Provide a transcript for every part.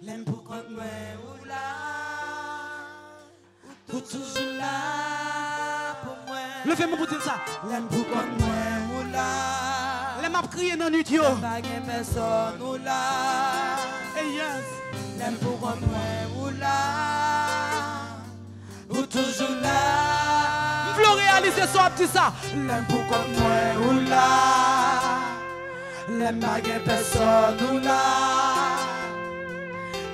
L'aime pour qu'on ou là, ou toujours là pour moi. Levez-moi pour dire ça. L'aime pour qu'on ou là. L'aime à crier dans nuit yo. Pas personne ou là. Hey yes. L'aime pour qu'on ou là, ou toujours là. Je veux réaliser ça, petit ça. L'aime pour qu'on ou là. L'aime pas personne ou là.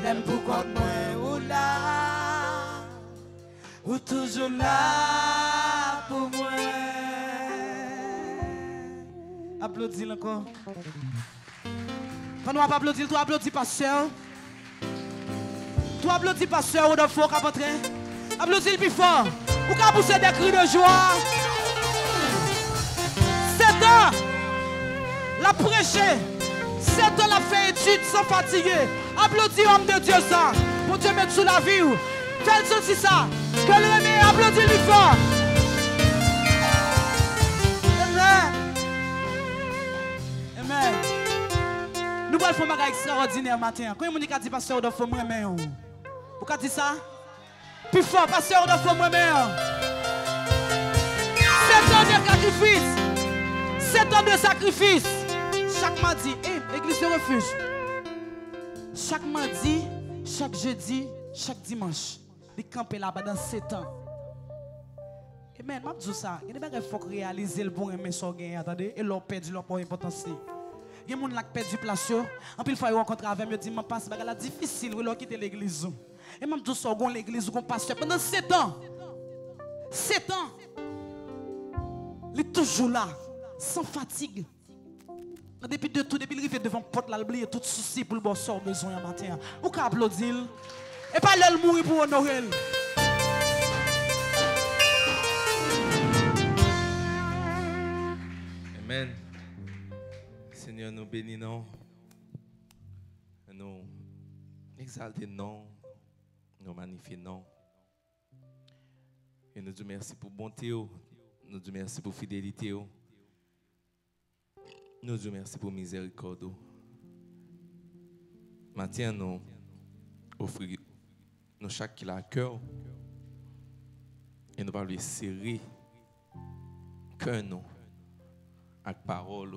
L'aime pour qu'on ou là, ou toujours là pour moi. Applaudis encore. Quand on va applaudir, tu applaudis pasteur. Tu applaudis pasteur ou de faux capotrin. Applaudis le plus fort. Ou qu'à pousser des cris de joie. 7 ans, la prêcher. 7 ans, la fait étude sans fatiguer. Applaudis homme de Dieu ça. Pour Dieu mettre sous la vie. Fais le aussi ça. Que le remet, applaudis le fort. Amen. Amen. Nous allons faire un bagage extraordinaire matin. Quand on dit pasteur de faux moi-même. Vous avez dit ça? Plus fort, pasteur de faux moi-même. 7 ans de sacrifice. 7 ans de sacrifice. Chaque mardi, l'église de refuge. Chaque mardi, chaque jeudi, chaque dimanche. Les camper là-bas dans 7 ans. Et même, je dis ça. Il y a des gens qui faut réaliser le bon aimer ça. Attendez, et leur perdu leur importance. Il y a des gens qui perdu place. En plus, il faut rencontrer avec eux. Je dis, c'est difficile de quitter l'église. Et même tout ça, l'église, on pasteur pendant 7 ans. 7 ans. Il est toujours là, sans fatigue. Depuis de tout, depuis le rivet devant la porte, il oublié tout souci pour le bon sort besoin un matin. Ou qu'à applaudir. Et pas l'elle mourir pour honorer. Amen. Seigneur, nous bénissons. Nous exaltons. Nous magnifions. Et nous disons merci pour bonté. Nous disons merci pour fidélité. Nous disons merci pour miséricorde. Maintenant, nous offrons nous chaque qui a à cœur. Et nous allons lui serrer cœur nous avec parole.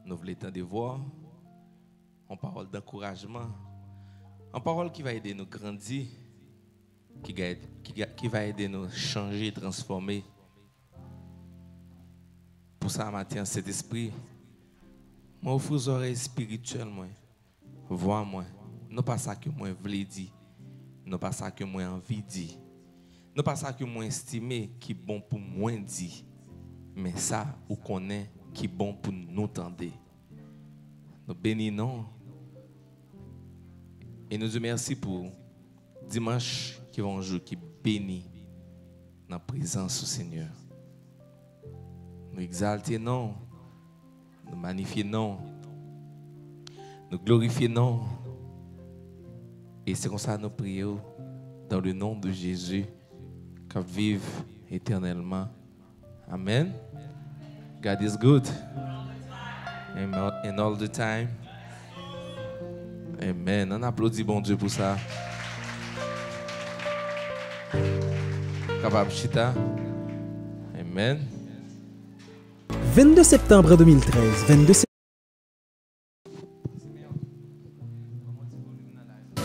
Nous voulons entendre voir. En parole d'encouragement. En parole qui va aider nous grandir. Qui va aider nous changer, transformer. Pour ça, matin, cet esprit, moi, offre aux oreilles spirituelles, moi. Vois-moi. Non pas ça que moi voulais dire. Non pas ça que moi envie de dire. Non pas ça que moi estimé qui est bon pour moi dire. Mais ça, ou connaît qui est bon pour nous entendre. Nous bénissons. Et nous remercions pour dimanche qui va un jour qui bénit dans la présence du Seigneur. Nous exaltons, nous magnifions, nous glorifions. Et c'est comme ça que nous prions dans le nom de Jésus, qui vive éternellement. Amen. God is good. And all the time. Amen. On applaudit bon Dieu pour ça. Capable chita. Amen. 22 septembre 2013. 22 septembre.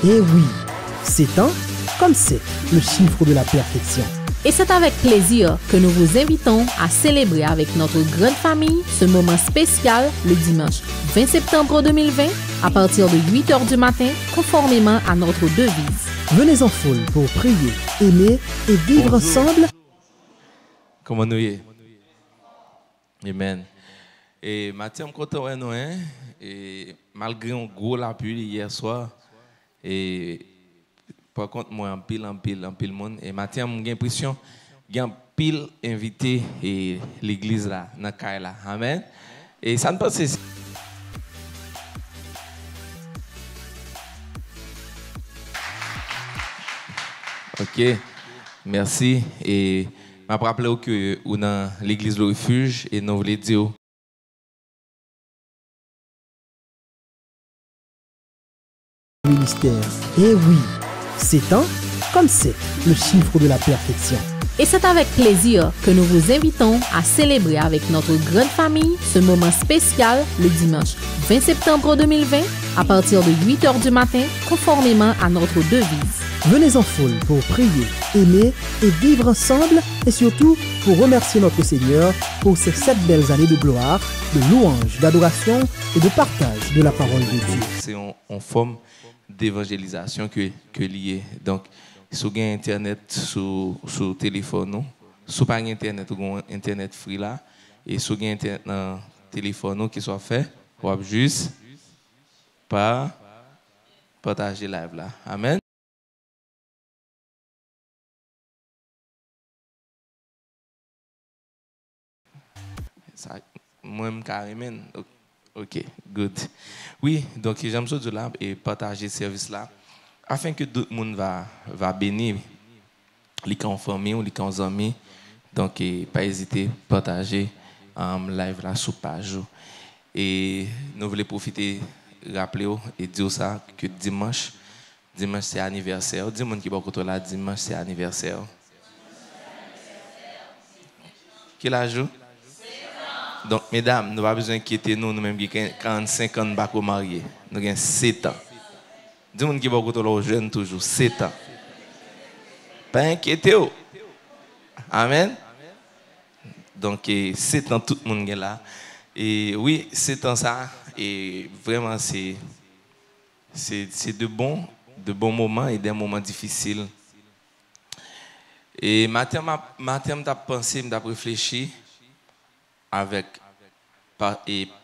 Et oui, 7 ans, comme c'est le chiffre de la perfection. Et c'est avec plaisir que nous vous invitons à célébrer avec notre grande famille ce moment spécial le dimanche 20 septembre 2020 à partir de 8h du matin, conformément à notre devise. Venez en foule pour prier, aimer et vivre ensemble. Comment nous y est? Amen. Et Mathieu, je suis content de nous. Et malgré un gros la pluie hier soir, et par contre, moi, en pile monde. Et Mathieu, j'ai l'impression qu'il y a un pile invité et l'église là, dans la là. Amen. Et ça ne passe pas. Ok, merci. Et je me rappelle que nous dans l'église Le Refuge et nous voulons dire ministère. Et oui, 7 ans, comme c'est le chiffre de la perfection. Et c'est avec plaisir que nous vous invitons à célébrer avec notre grande famille ce moment spécial le dimanche 20 septembre 2020 à partir de 8h du matin, conformément à notre devise. Venez en foule pour prier, aimer et vivre ensemble et surtout pour remercier notre Seigneur pour ces 7 belles années de gloire, de louange, d'adoration et de partage de la parole de Dieu. C'est en forme d'évangélisation que lié. Donc, si vous avez Internet sur téléphone, si vous n'avez pas Internet, vous avez Internet free là, et si vous avez Internet dans le téléphone qui soit fait, vous avez juste partager live là. Amen. Ça, moi, carrément. Ok, good. Oui, donc j'aime ça de là et partager ce service là afin que tout le monde va bénir les en famille ou les en amis. Donc, pas hésiter à partager live là sur page. Et nous voulons profiter, rappeler et dire ça que dimanche c'est anniversaire. Dis monde qui va côté là, dimanche c'est anniversaire. Quel âge? Donc, mesdames, nous n'avons pas besoin d'inquiéter nous-mêmes qui avons 45 ans de mariés. Nous avons 7 ans. Dis-moi qui va côté là, jeune toujours, 7 ans. Pas inquiéter. Amen. Donc, 7 ans, tout le monde est là. Et oui, 7 ans ça, et vraiment, c'est de bons moments et des moments difficiles. Et matin, j'ai pensé, j'ai réfléchi avec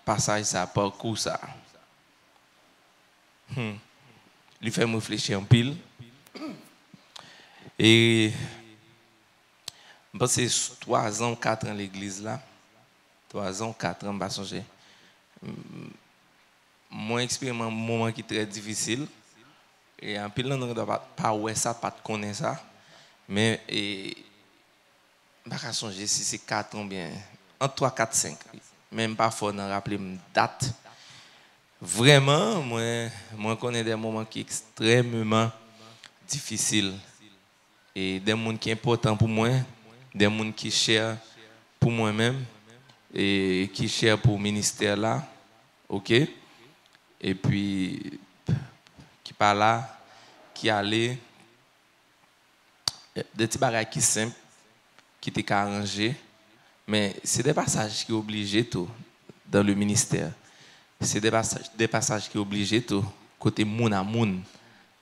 passage ça, parcours ça. Il fait me réfléchir en pile. Et je pense que c'est 3 ans, 4 ans l'église là. 3 ans, 4 ans, je ne sais pas songer. Moi, expérimente un moment qui est très difficile. Et en pile, on ne doit pas ouais ça, pas connaître ça. Mais je ne sais pas songer si c'est 4 ans bien. Entre 3, 4, 5. Même pas fort d'en rappeler une date. Vraiment, moi connais des moments qui sont extrêmement difficiles. Et des moments qui sont importants pour moi, des moments qui sont chers pour moi-même et qui sont chers pour le ministère là. OK? Et puis, qui par là, qui allait, des petits bagages qui sont simples, qui étaient arrangés. Mais c'est des passages qui sont obligés tout dans le ministère. C'est des passages qui sont obligés tout côté moun à moun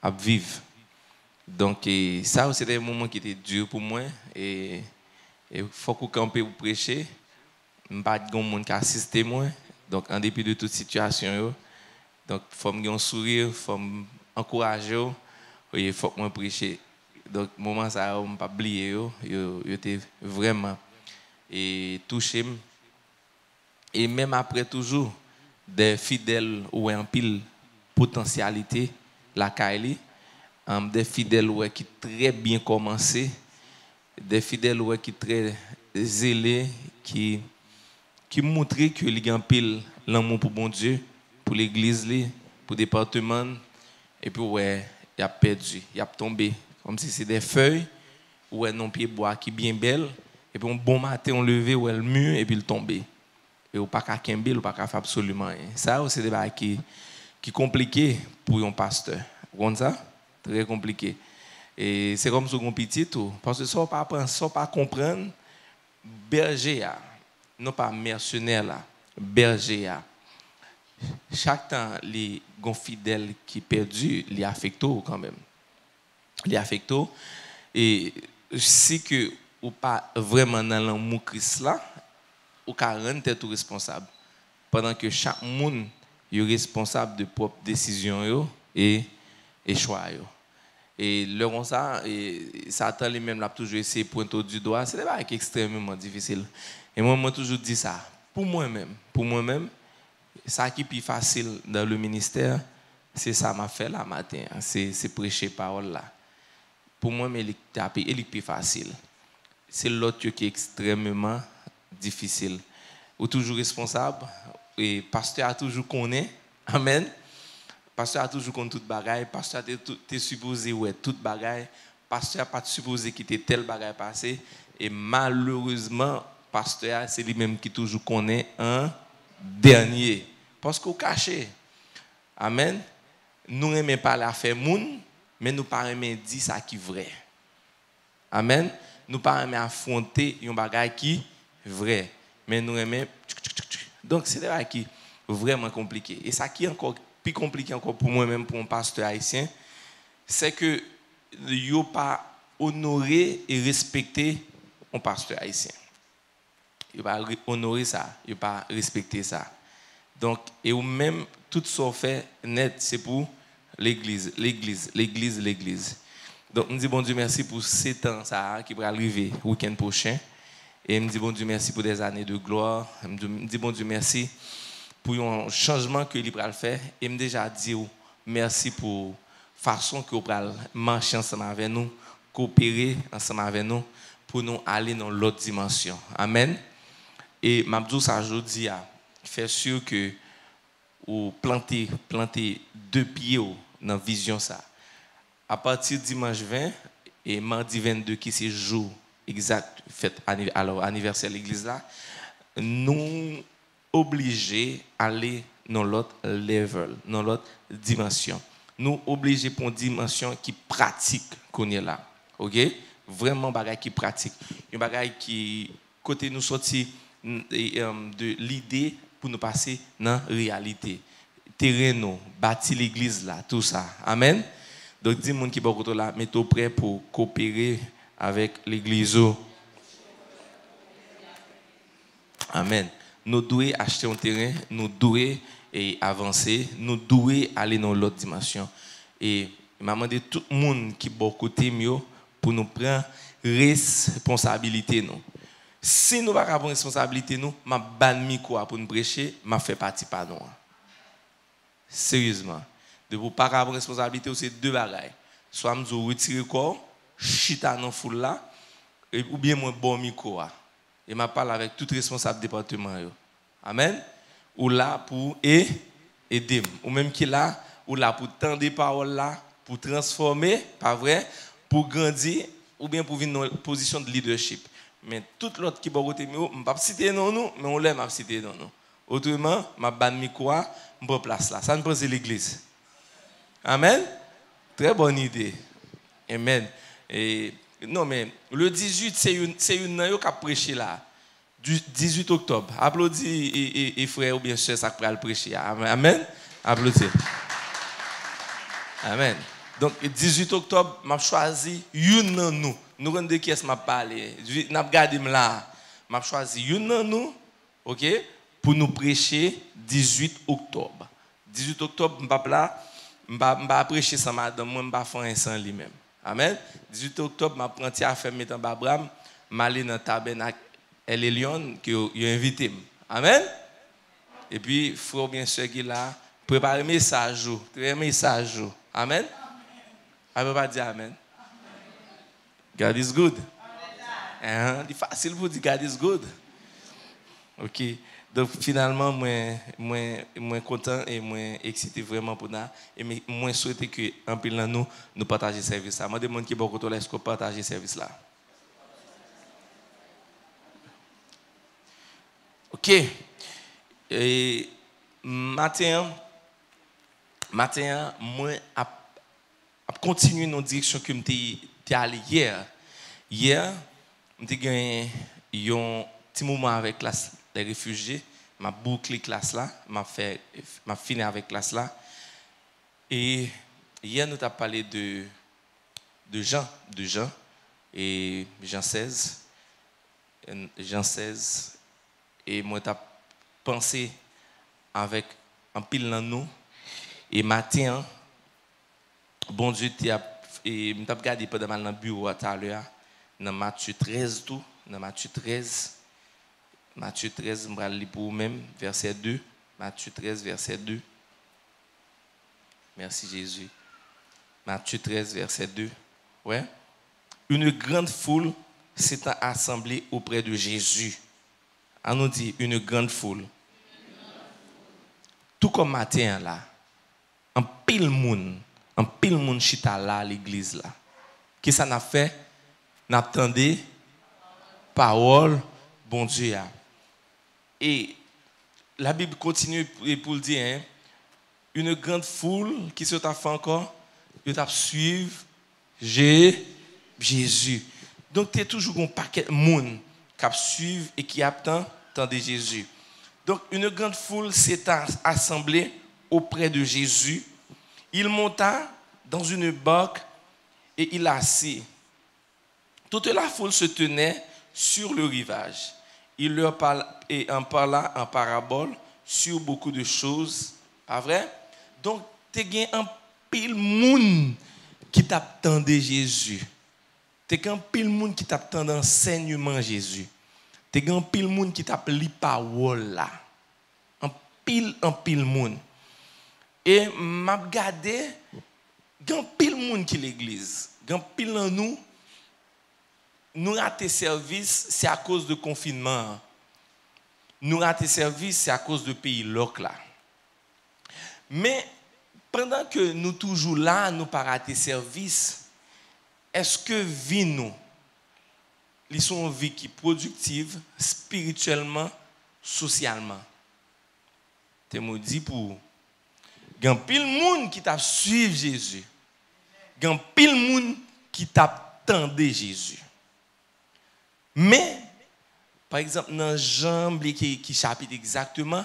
à vivre. Donc ça c'est des moments qui étaient durs pour moi et faut qu'on campe pour prêcher. Pas de monde qui assiste moi. Donc en dépit de toute situation donc faut me un sourire, faut encourager et faut moi prêcher. Donc moment ça on pas oublier yo était vraiment et touché. Et même après toujours, des fidèles ou en pile potentialité, la Kaili, des fidèles qui très bien commencé, des fidèles qui très zélés, qui montrent que les gens pile l'amour pour bon Dieu, pour l'église, pour le département, et puis il a perdu, il a tombé, comme si c'était des feuilles, ou non pied bois qui bien belle. Et puis, un bon matin, on levé, ou elle mue, et puis il tombe. Et on pas qu'à kembe, ou pas qu'à faire absolument rien. Ça, c'est des choses qui compliqué pour un pasteur. Vous comprenez ça? Très compliqué. Et c'est comme si on petit tout. Parce que ça, on ne pas comprendre, berger, non pas mercenaire, là, berger. Chaque temps, les fidèles qui perdus, les affectent quand même. Les affectent. Et si que ou pas vraiment dans l'amour Christ là, ou qu'à rendre tout responsable. Pendant que chaque monde est responsable de propres décisions et choix. Et le comme ça, Satan lui-même l'a toujours essayé de pointer du doigt. C'est extrêmement difficile. Et moi, toujours dit ça. Pour moi-même, ça qui est plus facile dans le ministère, c'est ça m'a fait là matin. C'est prêcher parole là. Pour moi, il est plus facile. C'est l'autre qui est extrêmement difficile. Ou toujours responsable, et pasteur a toujours connaît. Amen. Pasteur a toujours compte toute bagaille, pasteur t'es supposé ouais toute bagaille, pasteur pas supposé quitter tel bagaille passé et malheureusement pasteur c'est lui-même qui toujours connaît un dernier parce qu'on caché. Amen. Nous n'aimons pas la faire moun, mais nous pas aimer dire ça qui est vrai. Amen. Nous pas aimer affronter un bagaille qui est vrai, mais nous aimons. Donc c'est là qui est vraiment compliqué. Et ça qui est encore plus compliqué encore pour moi-même, pour un pasteur haïtien, c'est que yo pas honorer et respecter un pasteur haïtien. Yo pas honorer ça, yo pas respecter ça. Donc et ou même tout ça fait net, c'est pour l'église. Donc me dis bon Dieu merci pour 7 ans ça qui va arriver le week-end prochain. Et me dis bon Dieu merci pour des années de gloire. Me dis bon Dieu merci pour un changement que il va faire et me déjà dit merci pour façon que vous allez marcher ensemble avec nous, coopérer ensemble avec nous pour nous aller dans l'autre dimension. Amen. Et m'abdou ça jodi a faire sûr que ou planter 2 pieds dans vision ça. À partir de dimanche 20 et mardi 22 qui c'est jour exact fait alors anniversaire de l'église là, nous obligés aller dans l'autre level, dans l'autre dimension. Nous obligés pour une dimension qui pratique qu'on est là. OK? Vraiment bagaille qui pratique. Une bagaille qui côté nous sorti de l'idée pour nous passer dans la réalité. Terrain, bâtir l'église là, tout ça. Amen. Donc dis monde qui est là, mettez prêt pour coopérer avec l'église. Amen. Nous devons acheter un terrain, nous devons avancer, nous devons aller dans l'autre dimension. Et je demande tout le monde qui est bon côté mieux pour nous prendre responsabilité. Si nous ne pouvons pas prendre responsabilité, nous, je vais pour nous prêcher, je fais partie par nous. Sérieusement. De ne pas prendre responsabilité, c'est 2 bagailles. Soit je retire le corps, chita dans la foule là, ou bien je bon micro. Et je parle avec tout responsable département. Amen. Ou là pour aider. Ou même qui là, ou là pour tendre des paroles là, pour transformer, pas vrai, pour grandir, ou bien pour venir dans une position de leadership. Mais tout l'autre qui va côté, je ne vais pas citer non nous, mais on l'aime à citer non nous. Autrement, je vais ban micro, je vais place là. Ça ne pense l'église. Amen. Très bonne idée. Amen. Et non mais le 18 c'est une qui a prêché là. Du 18 octobre. Applaudis et frère ou bien soeur ça qui va le prêcher. Amen. Applaudis. Amen. Donc 18 octobre, m'a choisi une nan nous. Nous rendons qui est m'a parlé. N'a regardé là. M'a choisi une nan nous. OK, pour nous prêcher 18 octobre. 18 octobre m'pa prêcher sans madame, moi m'pa faire un sans lui même. Amen. 18 octobre m'a prenti à faire mettre en babram, m'aller dans tabernacle Elle est Lyon qui a invité. Amen. Et puis frère bien sûr qui là préparer message, très message. Amen. Amen. Pas dire amen. God is good. C'est facile pour dire God is good. OK. Donc finalement moi content et moi excité vraiment pour ça et moi souhaiter que en pile dans nous partager service là. Moi demande qui beaucoup là est-ce qu'on partager service là. OK. Et matin moi a continuer dans direction que m'étais allé hier. Hier, m'étais gagné un petit moment avec classe les réfugiés, m'a bouclé classe là, m'a fini avec classe là. Et hier nous avons parlé de Jean et Jean 16 et moi t'ai pensé avec un pile dans nous et matin bon Dieu et m't'a regardé pendant mal dans le bureau tout à l'heure dans Matthieu 13 tout dans Matthieu 13 je vais lire pour vous-même, verset 2. Matthieu 13, verset 2. Merci Jésus. Matthieu 13, verset 2. Ouais. Une grande foule s'est assemblée auprès de Jésus. On nous dit une grande foule. Tout comme matin là. un pile moun chita là à l'église là. Qu'est-ce que ça n'a fait? N'attendez parole bon Dieu. Et la Bible continue pour le dire, hein, une grande foule qui se t'a fait encore, ils t'a suivre Jésus. Donc tu es toujours un paquet de monde qui suivre et qui attend Jésus. Donc une grande foule s'est assemblée auprès de Jésus. Il monta dans une barque et il assis. Toute la foule se tenait sur le rivage. Il leur parla et en parla en parabole sur beaucoup de choses. Pas vrai? Donc, tu as un pile monde qui t'attendait Jésus. Tu as un pile monde qui t'attendait enseignement Jésus. Tu as un pile monde qui t'appelle parole là. Un pile monde. Et m'a regardé, gan pile monde qui l'église. Gan pile en nous rater service, c'est à cause de confinement. Nous rater service, c'est à cause de pays loc là. Mais pendant que nous toujours là, nous pas rater service, est-ce que vie nous, ils sont une vie qui est productive, spirituellement, socialement? Tu me dis pour gan pile monde qui t'a suivi Jésus. Gan pile monde qui t'attendait Jésus. Mais, par exemple, dans Jean, qui chapitre exactement,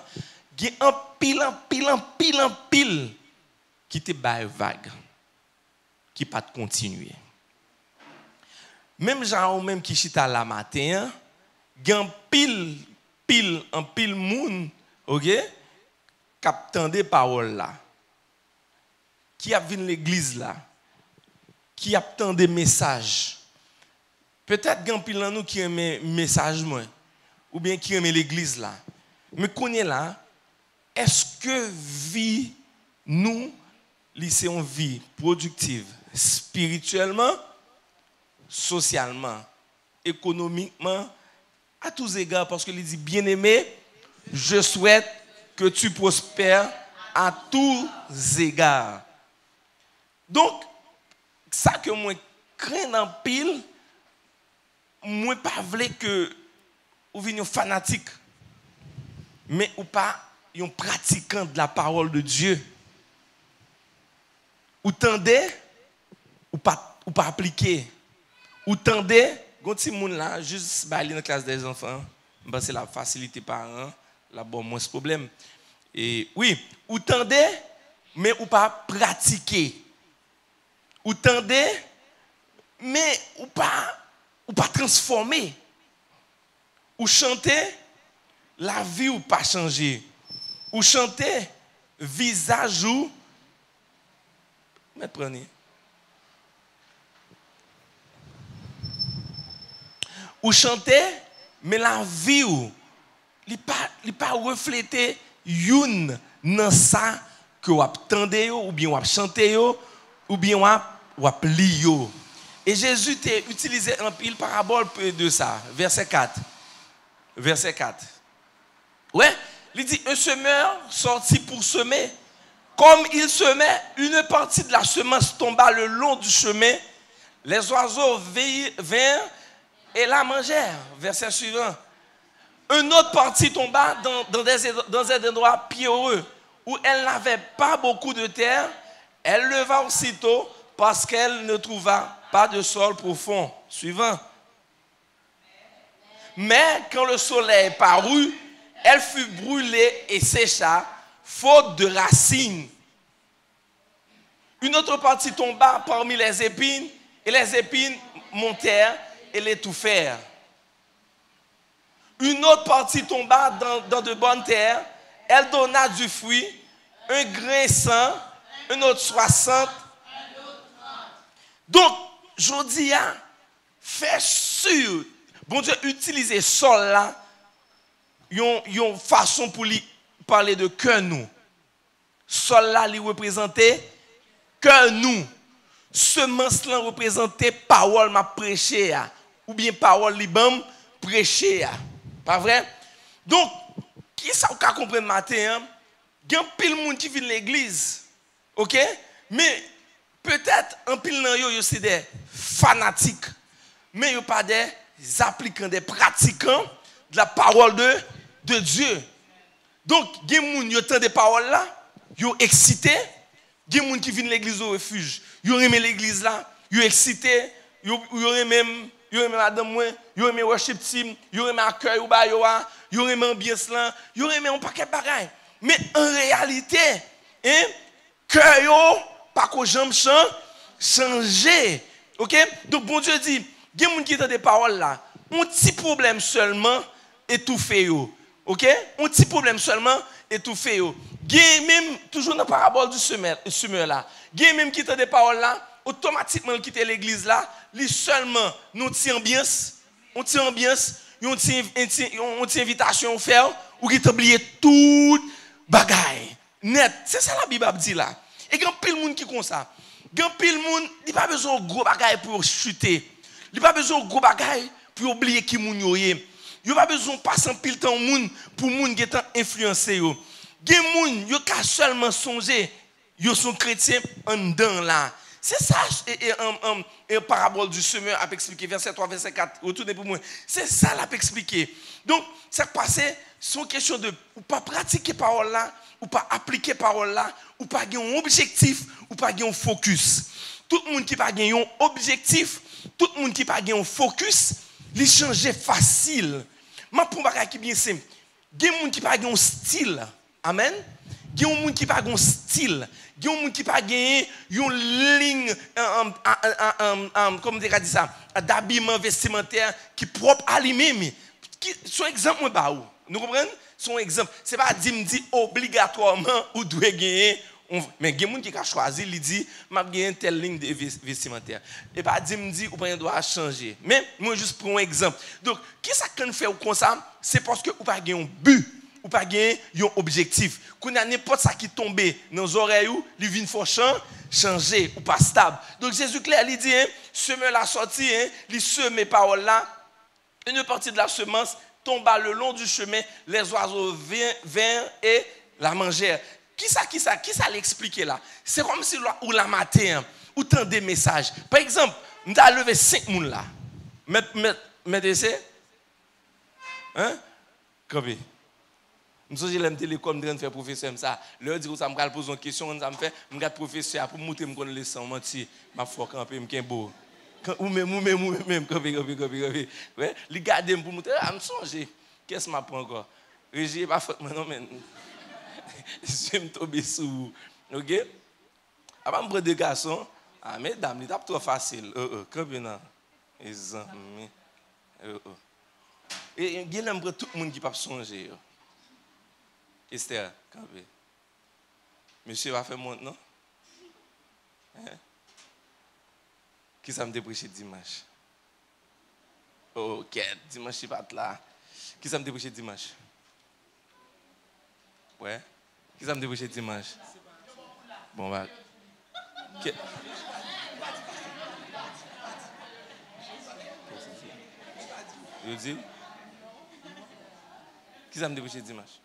il y a un pile qui te bat vague, qui ne peut pas continuer. Même Jean, même qui chita la matin, il y a un pile monde, ok, qui attend des paroles là, qui a vu l'église là, qui attend des messages. Peut-être qu'il y a un pile dans nous qui aime message ou bien qui aime l'église là. Mais qu'on est là, est-ce que vie nous, c'est une vie productive, spirituellement, socialement, économiquement, à tous égards, parce qu'il dit bien-aimé, je souhaite que tu prospères à tous égards. Donc, ça que moi crains dans pile, moi pas voulais que ou vinn fanatique, mais ou pas un pratiquant de la parole de Dieu. Ou tendez ou pas appliquer. Ou tendez, quand ti moun là juste aller dans la classe des enfants, c'est la facilité parents, la bon moins ce problème. Et oui, ou tendez mais ou pas pratiquer. Ou tendez mais ou pas transformer. Ou chanter, la vie ou pas changer. Ou chanter, visage ou... Mais prenez. Ou chanter, mais la vie ou... Il pas refléter youn dans ça que ou attendez ou bien ou chanter ou bien ou li yo. Et Jésus t'a utilisé un pile parabole de ça. Verset 4. Verset 4. Ouais, il dit, un semeur sortit pour semer. Comme il semait, une partie de la semence tomba le long du chemin. Les oiseaux vinrent et la mangèrent. Verset suivant. Une autre partie tomba dans des endroits pierreux où elle n'avait pas beaucoup de terre. Elle leva aussitôt parce qu'elle ne trouva pas de sol profond. Suivant. Mais quand le soleil parut, elle fut brûlée et sécha, faute de racines. Une autre partie tomba parmi les épines, et les épines montèrent et l'étouffèrent. Une autre partie tomba dans de bonnes terres, elle donna du fruit, un grain 100, un autre 60. Donc, je dis, fais sûr, bon Dieu, utiliser sol là, une façon pour lui parler de cœur nous. Sol là, lui représenter cœur nous. Semence là représenter parole m'a prêché ou bien parole libam prêché. Pas vrai? Donc, qui ça vous comprendre matin? Il y a pile monde qui vient l'église. OK? Mais peut-être en pile nan yo c'est des fanatiques, mais yo pas des applicants, des pratiquants de la parole de Dieu. Donc, il y a des gens qui entendent des paroles là, ils sont excités. Il y a des gens qui viennent à l'église au refuge, ils aiment l'église là, ils sont excités, ils aiment madame, ils aiment worship team, ils aiment accueil ou bayoa, ils aiment ambiance là, ils aiment un paquet de bagages. Mais en réalité, cœur yo pas que j'aime changer. OK? Donc bon Dieu dit, il y a des gens qui entendent des paroles là, un petit problème seulement étouffé yo. OK? Un petit problème seulement étouffé yo. Gen même toujours dans la parabole du semeur là. Gen même qui entend des paroles là, automatiquement quitter l'église là, li seulement nous ti ambiance, on ti invitation faire ou qui t'oublier tout bagaille. Net, c'est ça la Bible dit là. Et grand pile monde qui comme ça. Grand pile monde, il pas besoin de gros bagaille pour chuter. Il pas besoin de gros bagaille pour oublier qui moun yo yé. Il pas besoin de passer pile temps moun pour moun qui est influencé yo. Gen moun yo ka seulement songer yo sont chrétiens en dedans là. C'est ça et parabole du semeur a expliqué verset 3 verset 4 retournez pour moi. C'est ça l'a expliqué. Donc ça passé sont question de ou pas pratiquer parole là ou pas appliquer parole là ou pas gagner un objectif ou pas gagner un focus. Tout le monde qui pas gagner un objectif, tout le monde qui pas gagner un focus, li changer facile. Ma pour bagay qui bien simple. Gen moun qui pas gagner un style. Amen. Il y a des gens qui n'ont pas de style. Il y a des gens qui n'ont pas une ligne comme on dit ça, d'habillement vestimentaire qui est propre à lui-même. Son exemple, nous comprenez? Son exemple, ce n'est pas dire obligatoirement ou doit gagner. Mais il y a des gens qui ont choisi, il dit, je vais gagner telle ligne de vestimentaire. Et pas dire ou pas doit changer. Mais moi, juste pour un exemple. Donc, qu'est-ce qu'on fait comme ça? C'est parce que vous n'avez pas un but. Ou pas gagner un objectif. Quand il y a n'importe ça qui tombe dans les oreilles, il vient faut changer ou pas stable. Donc Jésus clair il dit semer la sortie, il seme parole là, une partie de la semence tomba le long du chemin, les oiseaux vinrent et la mangèrent. Qui ça l'expliquer là? C'est comme si ou la matin ou tant des messages. Par exemple, nous avons levé 5 personnes là. Mettez essai. Hein? Copie. Je suis allé à l'école, je faire professeur ça. Leur dit que ça me pose une question, je me fait, je suis professeur pour monter mon leçon, menti, ma foi camper, me beau. Ou même camper. Ouais, les garder pour monter, me songer. Qu'est-ce que m'apprend encore? Régie pas faute non mais je me tomber sous. OK? Avant me prendre des garçons, ah mesdames, c'est trop facile. Camper non. Les amis. Et il y a tout le monde qui peut songer. Esther, campé. Monsieur va faire monte, non? Qui ça me dépêche dimanche? Ok, dimanche, je ne suis pas là. Qui ça me dépêche dimanche? Ouais? Qui ça me dépêche dimanche? Bon, bah. Je dis? Qui ça me dépêche dimanche?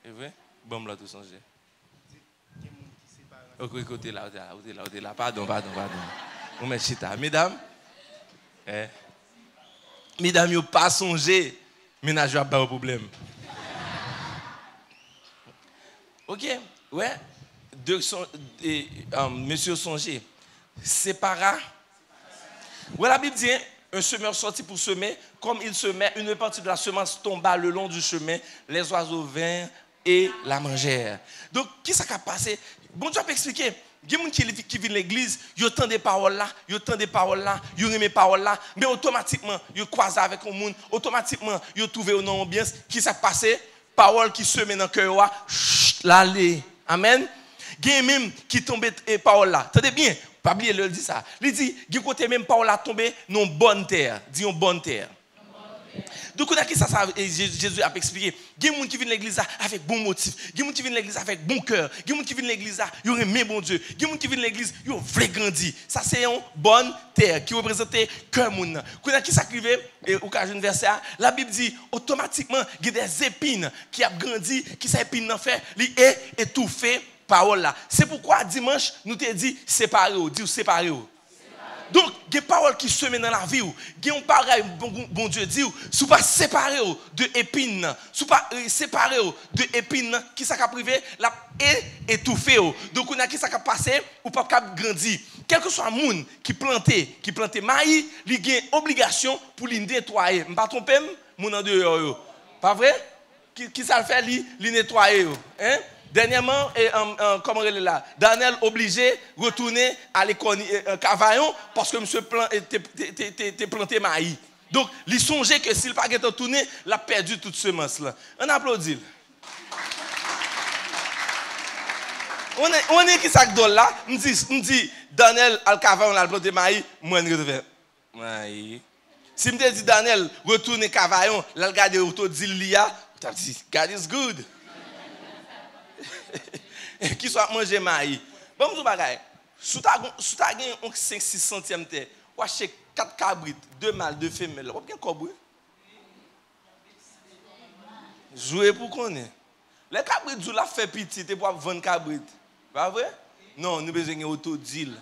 Et vrai? Bon, là, tout changé. Ok, côté là. Pardon. On met chita. Mesdames, mesdames, vous pas songé, ménage n'a pas de problème. Ok, ouais. Monsieur songé. Sépara. Ouais, la Bible dit, un semeur sortit pour semer, comme il semait, une partie de la semence tomba le long du chemin, les oiseaux vinrent et la mangèrent. Donc, qui ça a passé? Bon Dieu peut expliquer. Il y a des gens qui viennent à l'église, ils entendent des paroles là, ils aiment des paroles là, mais automatiquement, ils croisent avec un monde, automatiquement, ils trouvent une ambiance. Qui ça a passé? Parole qui semait dans le cœur, l'aller. Amen. Il y a même qui tombent des paroles là. Attendez bien. Pas oublier, il dit ça. Il dit, du côté même parole a tombé dans bonne terre. Dis une bonne terre. Donc, on a qui ça, Jésus a expliqué. Il y a des gens qui viennent à l'église avec bon motif. Il y a des gens qui viennent à l'église avec bon cœur. Il y a des gens qui viennent à l'église, ils aiment bon Dieu. Il y a des gens qui viennent à l'église, ils veulent grandir. Ça, c'est une bonne terre qui représente le cœur monde. Quand on a qui s'acrive, au cas d'un verset, la Bible dit automatiquement, il y a des épines qui ont grandi, qui sont épines dans fait, ils est étouffé parole là. C'est pourquoi dimanche, nous te dit séparez-vous, dis séparez-vous. Donc, il y a des paroles qui se mettent dans la vie. Il y a un pareil, bon Dieu dit, si vous pas séparer de épines, si vous pas séparer de épines, qui s'est privé, la étouffé. Donc, on a qui s'est passé, ou pas grandir. Quel que soit le monde qui plantait maïs, il a une obligation pour les nettoyer. Je ne pas tromper, mon en dehors. Pas vrai? Qui ça le fait, les nettoyer. Hein? Dernièrement, comment elle est là? Daniel obligé de retourner à l'école Cavaillon parce que monsieur était planté maïs. Donc, il songeait que s'il n'a pas retourné, il a perdu toute semence là. On applaudit. On est qui ça que là? On dit Daniel al Cavaillon a planté maïs, moi je vais maïs. Si je me dis Daniel retourne Cavaillon, là regarde autour dit Lia, tu as dit God is good. Qui soit manger maïs. Bon, je bagaille. Si tu as gagné 5-6 centièmes, tu as acheté 4 cabrites, 2 mâles, 2 femelles. Tu as bien cobri. Jouer pour qu'on ait. Les cabrites, tu l'as fait petit, tu pour vendre cabrites. Pas vrai? Non, nous avons besoin d'un autodile.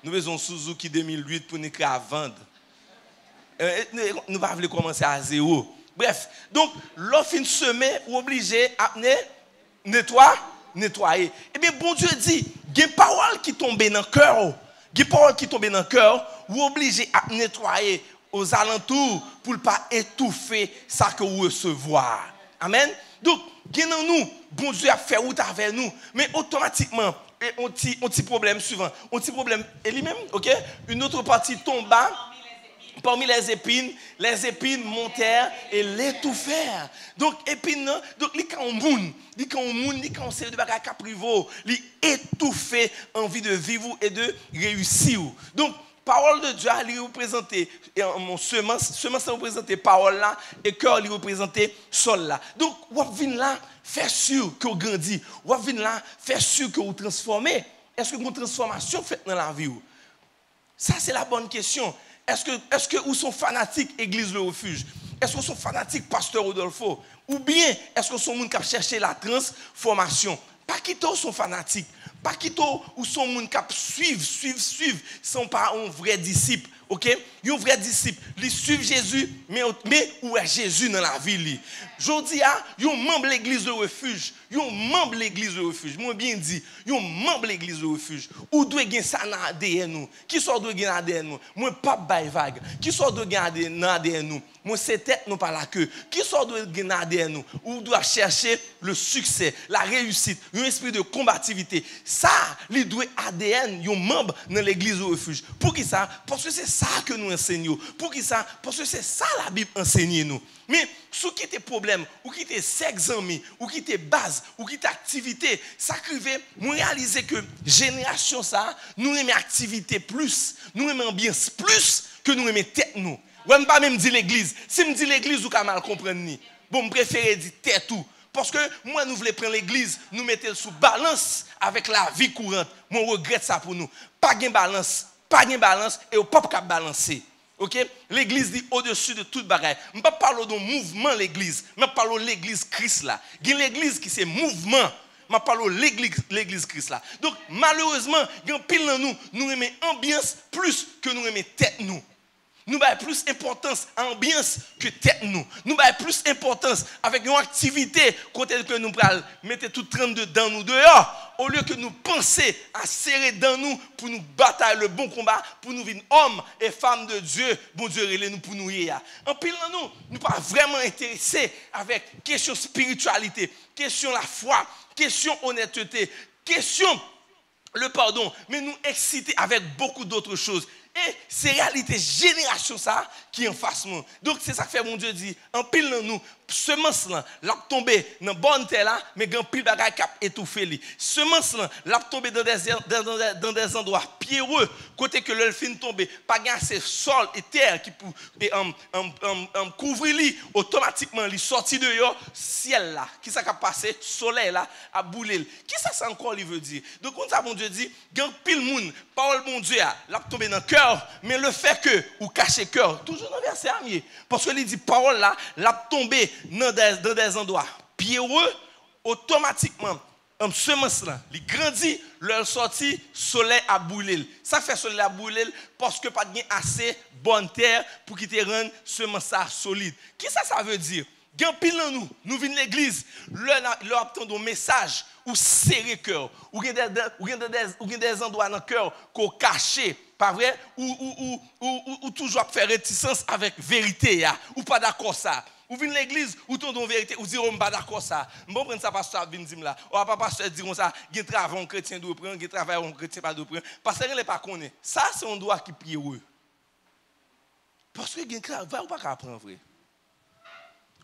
Nous avons besoin d'un Suzuki 2008 pour nous créer à vendre. Nous ne pouvons pas commencer à zéro. Bref, donc, l'offre une semaine, obligé à nettoyer. Eh bien, bon Dieu dit, il y a des paroles qui tombent dans le cœur. Il y a des paroles qui tombent dans le cœur, vous obligez à nettoyer aux alentours pour ne pas étouffer ça que vous recevoir. Amen. Donc, nous, bon Dieu a fait route avec nous, mais automatiquement, on petit problème suivant. Un petit problème, et lui-même, ok? Une autre partie tomba. Parmi les épines montèrent et l'étouffèrent. Donc, épines, donc, les quand on sait de bagages caprivo, les étouffer envie de vivre et de réussir. Donc, parole de Dieu, elle représenter mon semence représenter parole là, et cœur lui représenter sol là. Donc, vous venez là, faire sûr que vous grandissez. Vous venez là, faire sûr que vous transformez. Est-ce que vous avez une transformation faite dans la vie? Ça, c'est la bonne question. Est-ce que vous sont fanatiques Église le Refuge? Est-ce que vous sont fanatiques Pasteur Rodolfo? Ou bien est-ce que vous sont gens qui cherchent la transformation? Pas qui sont fanatiques. Pas qui ou sont gens qui suivent sont pas un vrai disciple. OK? Un vrai disciple, ils suivent Jésus, mais où est Jésus dans la vie? Jodi a, un membre de l'église de refuge, un membre de l'église de refuge, moi bien dit, un membre de l'église de refuge, ou doit gagner ça dans ADN nous. Qui soit doit gagner dans ADN nous? Moi pas bail vague. Qui soit doit gagner dans ADN nous? Moi c'est tête non pas la queue. Qui soit doit gagner dans ADN nous? Ou doit chercher le succès, la réussite, un esprit de combativité. Ça, il doit ADN, un membre dans l'église de refuge. Pour qui ça? Parce que c'est ça que nous enseignons. Pour qui ça? Parce que c'est ça la Bible enseigne nous. Mais ce qui est problème, ou qui est sexe ami, ou qui est base, ou qui est activité, ça crive, nous réaliser que génération ça, nous aimons activité plus, nous aimons ambiance plus que nous aimons tête nous. Ou même pas même dire l'église. Si me dit l'église, vous pouvez mal comprendre ni. Bon, je préfère dire tête tout. Parce que moi, nous voulons prendre l'église, nous mettre sous balance avec la vie courante. Moi, je regrette ça pour nous. Pas de balance, et au pas de balancer. OK? L'église dit au-dessus de toute bagaille. Je ne parle pas de mouvement l'église, mais je parle de l'église Christ là. Il y a l'église qui c'est mouvement. Je parle de l'église Christ là. Donc malheureusement, il y a un pile dans nous aimons ambiance plus que nous aimons tête nous. Nous avons plus d'importance à l'ambiance que tête nous. Nous avons plus d'importance avec une activité côté que nous prenons mettre tout 32 dans nous dehors au lieu que nous penser à serrer dans nous pour nous batailler le bon combat pour nous vivre hommes et femmes de Dieu. Bon Dieu relève nous pour nous y aller. En pile dans nous pas vraiment intéressés avec question spiritualité, question la foi, question honnêteté, question le pardon, mais nous exciter avec beaucoup d'autres choses. Et c'est réalité génération ça qui est en face de nous. Donc c'est ça que fait mon Dieu dit, en pile dans nous, semence là, l'a tombé dans bonne terre là, mais grand pile bagaille cap étouffé li. Semence là, l'a tombé dans des endroits pierreux, côté que le fin tomber, pas gain assez sol et terre qui pour couvrir li automatiquement li sorti dehors, ciel là, qui ça qui a passé, soleil là a boulé. Qui ça encore il veut dire? Donc comme ça mon Dieu dit, grand pile monde, parole mon Dieu l'a tombé dans le cœur, mais le fait que ou cacher cœur, toujours dans verset amier, parce que il dit parole là, l'a tombé dans des endroits pierreux, automatiquement, en semence là, il grandit, leur sortie, soleil a brûlé. Ça fait soleil a brûlé parce que pas de assez bonne terre pour qu'il te rende semence solide. Qui ça veut dire? Gan pile dans nous venons l'église, leur attendons un message ou serrer cœur, ou des endroits dans le cœur qu'on caché, pas vrai, ou toujours faire réticence avec vérité ou pas d'accord ça. Ou venez l'église, ou tendons vérité, ou dire on pas d'accord ça. Bon prendre ça pasteur vinn dire là. Ou pas pasteur dire ça, gen travail un chrétien doit prendre, gen travail un chrétien pas doit prendre. Parce que ne pas connaît. Ça c'est un droit qui prie heureux. Parce que gen travail ou pas qu'à prendre vrai.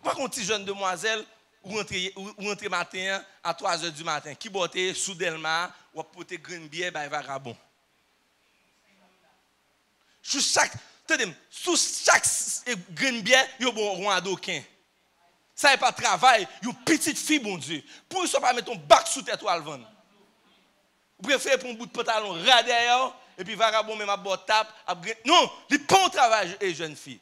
Pas qu'on petit jeune demoiselle ou rentrer matin à 3h du matin qui botte sous Delma ou porter grain bière ba vagabond. Sous chaque grain bière, yo bon adoquin. Ça n'est pas travail, une petite fille bon Dieu. Pour ça pas mettre ton bac sous tête ou al vendre. Vous préférez pour un bout de pantalon ras derrière et puis vagabond même à bord tape, non, il pas au travail et jeune fille.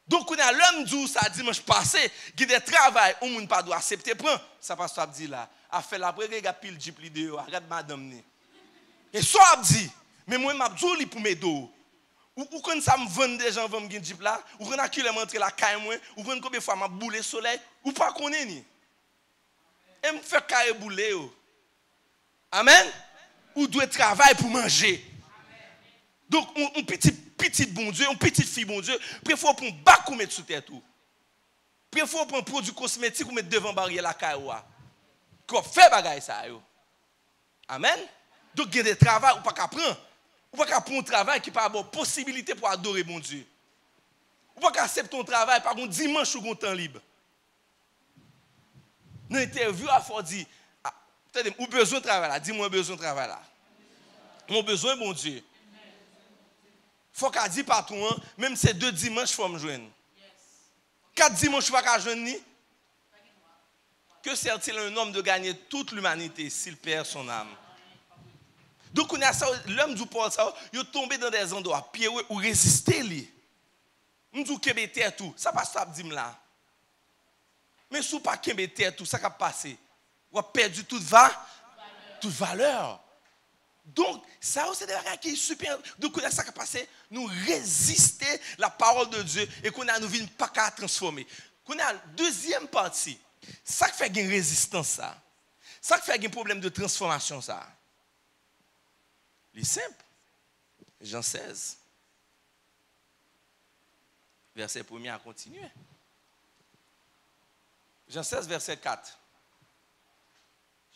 Donc on a l'homme dit ça dimanche passé, qui des travail on moun pas doit accepter prend, ça passe ça dit là, a fait la après gars pile jeep li dehors, regarde madame ni. Et ça dit, mais moi m'a dit li pour mes dos. Ou quand ça me vend des gens vont me jeep là, ou quand acculé m'entrer la caille moi, ou quand combien fois m'a boulé soleil, ou pas connait ni. Et me fait caille boulé yo. Amen. Ou doit travailler pour manger. Donc un petit bon Dieu, une petite fille bon Dieu, préfère pour un bac ou mettre sous terre tout. Préfère pour un produit cosmétique ou mettre devant barrière la caille ou. Qu'on fait bagaille ça yo. Amen. Donc il y a des travail ou pas qu'à prendre. Ou pas qu'à prendre un travail qui pas bonne possibilité pour adorer bon Dieu. Ou pas qu'à accepter ton travail par un dimanche ou un temps libre. Dans l'interview à faut dire ou besoin de travail là, dis-moi besoin de travail là. Mon besoin bon Dieu. Faut qu'à dire partout même ces 2 dimanches faut me joindre. 4 dimanches pas qu'à joindre ni. Que sert-il un homme de gagner toute l'humanité s'il perd son âme? Donc on a ça l'homme du Paul ça, il est tombé dans des endroits pierreux ou résister lui. M'dou kembe terre tout, ça pas ça dit là. Mais sous pas kembe terre tout, ça qui a passé. Ou a perdu toute valeur. Donc, ça c'est des choses qui est super. Donc, on a ça qui a passé, nous résister la parole de Dieu et qu'on a nous vient pas qu'à transformer. Qu'on a deuxième partie, ça qui fait une résistance ça. Ça qui fait un problème de transformation ça. C'est simple. Jean 16. Verset 1er à continuer. Jean 16, verset 4.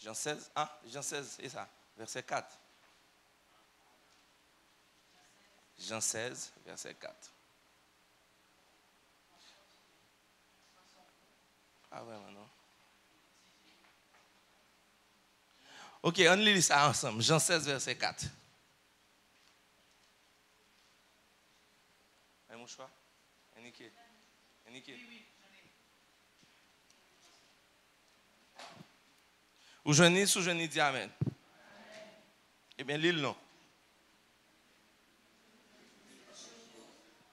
Jean 16, Jean 16, c'est ça, verset 4. Jean 16, verset 4. Ah ouais, non. Ok, on lit ça ensemble. Jean 16, verset 4. Un mouchoir? Eniké. Ou je dis amen. Eh bien, l'île non.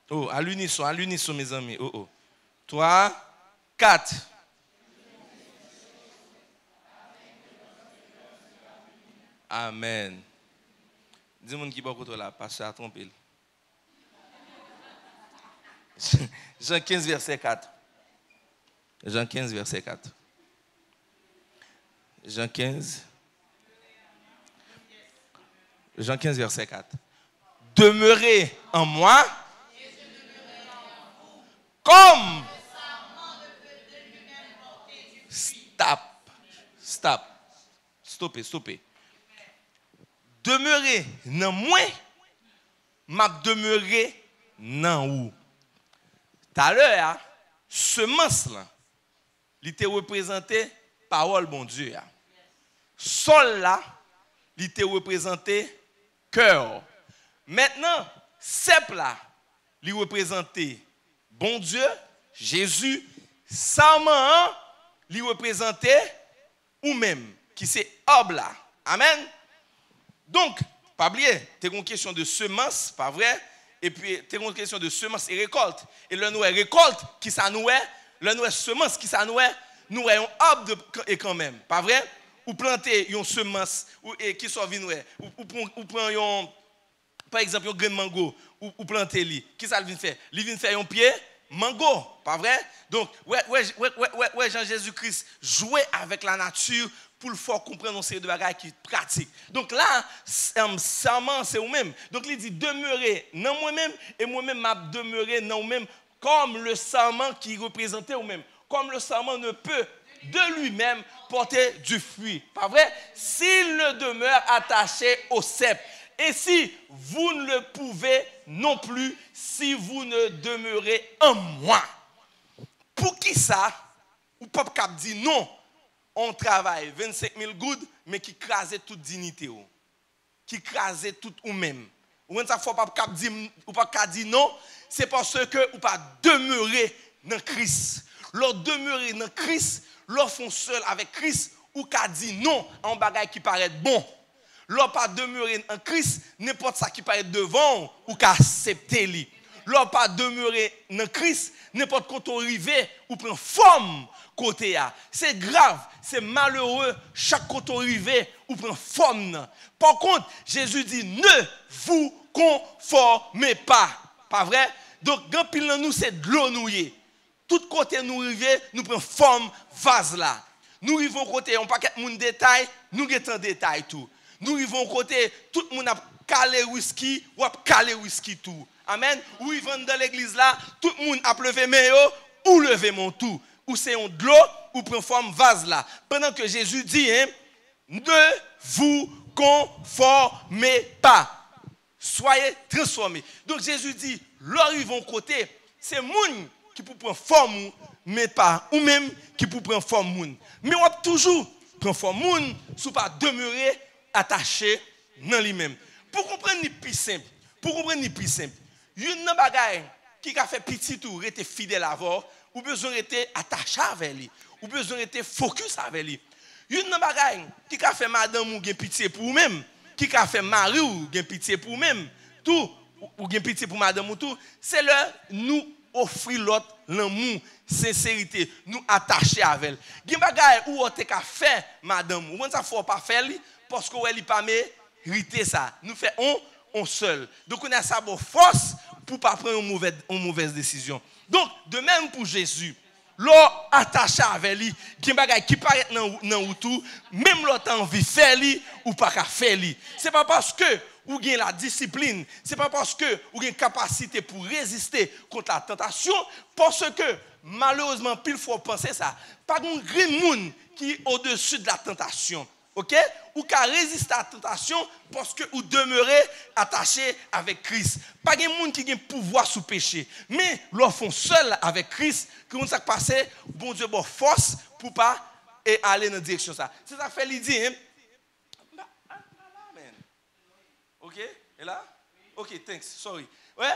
Oh, à l'unisson, mes amis. Oh. 3, 4. Amen. Dis-moi qui est là, pasteur a trompé. Jean 15, verset 4. Jean 15, verset 4. Jean 15, verset 4. Demeurez en moi, comme. Stoppez. Demeurez en moi, m'a demeuré nan ou. Tout à l'heure, semence là, il était représenté parole bon Dieu. Sol là, il était représenté cœur. Maintenant, cep là, il représenté bon Dieu, Jésus, Saman, il représentait ou même qui c'est hob là. Amen. Donc, pas oublier, tu as une question de semence, pas vrai? Et puis, tu as une question de semence et récolte. Et le nous est récolte, qui ça nous est? Le nous est semence, qui ça nous est? Nous est un hob et quand même, pas vrai? Ou planter une semence, qui soit vinoué, ou prendre par exemple un grain de mango, ou planter li. Qui ça vient faire? Il vient faire un pied mango, pas vrai? Donc, ouais, Jean-Jésus-Christ jouait avec la nature pour le faire comprendre une série de bagages qui pratique. Donc là, serment, c'est vous-même. Donc il dit demeurer dans moi-même et moi-même m'a demeuré dans vous-même comme le serment qui représentait vous-même. Comme le serment ne peut de lui-même porter du fruit. Pas vrai? S'il ne demeure attaché au cep. Et si vous ne le pouvez non plus, si vous ne demeurez en moi. Pour qui ça? Ou pas cap dit non. On travaille 25 000 gouttes, mais qui crasait toute dignité. Qui crasait tout ou même. Ou ça faut pas cap dire ou pas dire non, c'est parce que ou pas demeurer dans Christ. Leur demeurer dans Christ, leur font seul avec Christ ou qu'a dit non en bagaille qui paraît bon. Leur pas demeurer en Christ, n'importe ça qui paraît devant ou qu'a accepter lui. Leur pas demeurer dans Christ, n'importe quand on arrive ou prend forme côté a. C'est grave, c'est malheureux chaque côté on arrive ou prend forme. Par contre, Jésus dit ne vous conformez pas. Pas vrai? Donc grand pile dans nous c'est de l'eau nouée. Tout côté nous arrive, nous prend forme vase là. Nous arrivons côté on paquet moun détail, nous getan détail tout. Nous arrivons côté tout le monde a calé whisky ou a calé whisky tout. Amen. Ou ils vont dans l'église là, tout le monde a levé maillot ou levé mon tout. Ou c'est un de l'eau ou prend forme vase là. Pendant que Jésus dit hein, ne vous conformez pas. Soyez transformés. Donc Jésus dit, leur ils vont côté, c'est moun qui peut prendre forme mais pas ou même qui peut prendre forme moun. Mais on toujours prendre forme moun sous pas demeurer attaché dans lui-même. Pour comprendre ni plus simple, une bagaille qui a fait petit tour était fidèle à vous, ou besoin était attaché avec lui, ou besoin était focus avec lui. Une bagaille qui a fait madame ou gen pitié pour vous-même, qui a fait mari ou gen pitié pour vous-même, tout ou gen pitié pour madame ou tout, c'est le nous offrir l'autre l'amour, sincérité, nous attacher avec elle. Gen bagaille ou on te ka fait madame, ou on ça faut pas faire lui parce que elle pas mériter ça. Nous fait on seul. Donc on a ça bonne force pour pas prendre une mauvaise décision. Donc de même pour Jésus, l'or attaché avec lui, qui paraît dans tout, même l'autre envie faire lui ou pas faire lui. C'est pas parce que ou gain la discipline, c'est pas parce que ou gain capacité pour résister contre la tentation, parce que malheureusement pile faut penser ça, pas un grand monde qui est au-dessus de la tentation. OK? Ou qu'à résister à la tentation parce que vous demeurez attaché avec Christ. Pas de monde qui a pouvoir sous péché. Mais l'on font seul avec Christ, comment ça passe? Bon Dieu, bon force pour pas aller dans la direction ça. C'est ça que fait dit. Hein? Amen. OK? Et là? OK, thanks. Sorry. Ouais?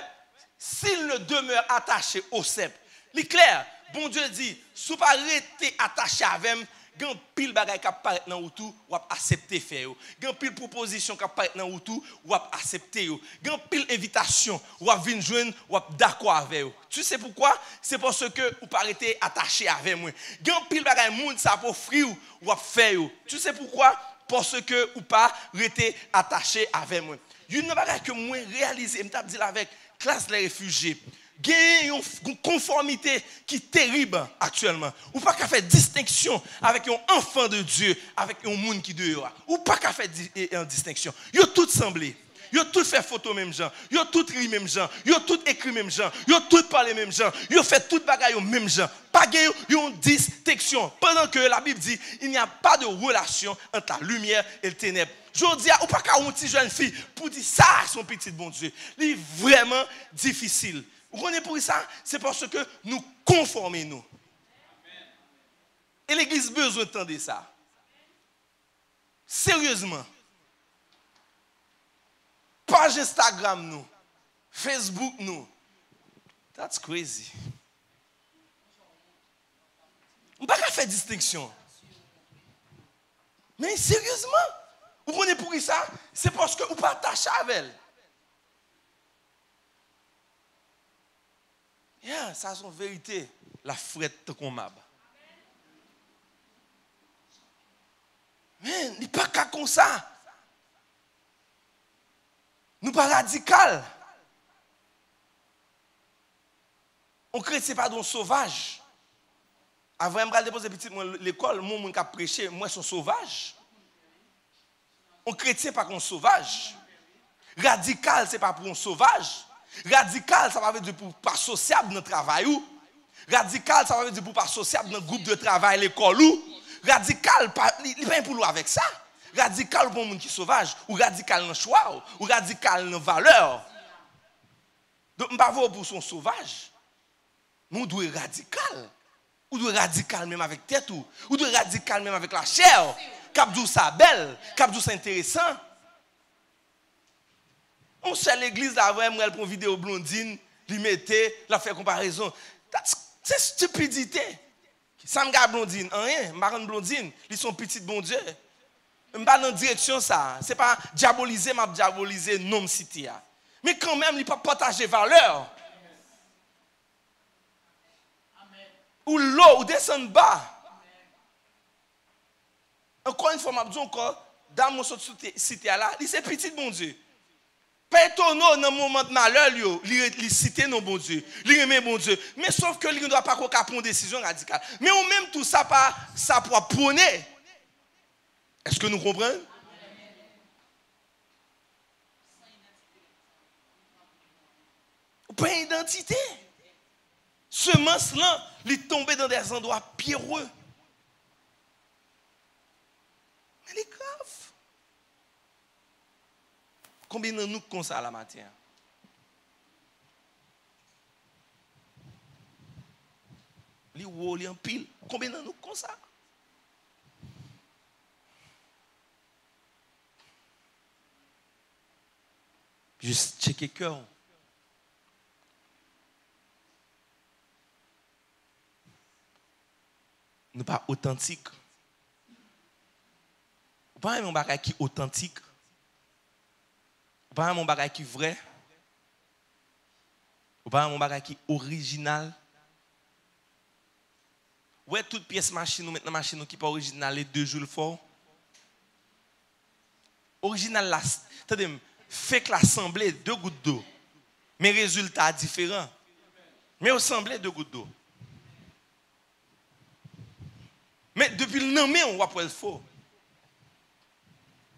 S'il ne demeure attaché au cep, c'est clair. Bon Dieu dit, si vous pas rester attaché avec moi, gan pile bagay qui apparaît dans ou tout ou accepter faire yo gan pile proposition qui apparaît dans ou tout ou accepter yo gan pile invitation ou venir joindre ou d'accord avec yo. Tu sais pourquoi? C'est parce que ou pas rester attaché avec moi. Gan pile bagay monde ça pour offrir ou faire yo. Tu sais pourquoi? Parce que ou pas rester attaché avec moi. Une bagay que moi réaliser me t'a dit avec classe les réfugiés. Il y a une conformité qui est terrible actuellement. Ou pas qu'à faire distinction avec un enfant de Dieu, avec un monde qui dehors. Ou pas qu'à faire une distinction. Ils ont tous semblé. Ils ont tous fait photo même genre. Ils ont tous ri même genre. Ils ont tous écrit même genre. Ils ont tous parlé même genre. Ils ont fait tout bagaille au même genre. Pas une distinction. Pendant que la Bible dit il n'y a pas de relation entre la lumière et le ténèbre. Je dis, ou pas qu'à une petite jeune fille pour dire ça, son petit bon Dieu. C'est vraiment difficile. Vous connaissez pour ça? C'est parce que nous conformons nous. Et l'Église a besoin d'entendre ça. Sérieusement. Page Instagram nous. Facebook nous. That's crazy. On ne peut pas faire distinction. Mais sérieusement, vous connaissez pour ça? C'est parce que vous ne partagez avec elle. Yeah, ça c'est une vérité. La frette qu'on m'a. Mais il n'est pas qu'à comme ça. Nous pas radical. On chrétien pas d'un sauvage. Avant de me déposer petit l'école, moi qui prêché, moi sont sauvage. On chrétien pas qu'on sauvage. Radical c'est pas pour un sauvage. Radical ça veut dire pour pas sociable dans le travail ou. Radical ça veut dire pour pas sociable dans le groupe de travail l'école ou. Radical il pas pour avec ça. Radical pour monde qui sauvage ou radical dans choix ou radical dans valeur. Donc pas pour son sauvage. Nous doit être radical. Ou doit radical même avec tête ou doit radical même avec la chair. Capdou ça belle, capdou ça intéressant. On sait l'église là vraiment elle prend vidéo blondine, lui mettait, la fait comparaison. C'est stupidité. Ça me garde blondine, rien, marron blondine, ils sont petites bon Dieu. Je pas dans direction ça, c'est pas diaboliser m'a diaboliser nom cité. Mais quand même il pas partager valeur. Ou l'eau, ou descend bas. Encore une fois, je dis encore, dans mon cité là, c'est petit bon Dieu. Pas étonnant dans le moment de malheur, il cite non bon Dieu, il remet bon Dieu. Mais sauf que il ne doit pas prendre une décision radicale. Mais ou même tout ça, ça pour prôner. Est-ce que nous comprenons? Pas identité. Semence-là, il est tombé dans des endroits pierreux. Mais il est grave. Combien de nous comme ça la matin? Il est en pile. Combien de nous comme ça? Juste checker cœur. Nous pas authentique. Pas un bagage qui est authentique. Pas un bagage qui est vrai. Pas un bagage qui est original. Ouais, toute pièce machine, nous mettons machine qui n'est pas originale les 2 jours fort. Original là, attendez, fait que l'assemblée 2 gouttes d'eau. Mais résultat différent. Mais assemblée 2 gouttes d'eau. Mais depuis le nom, on va pour le faux.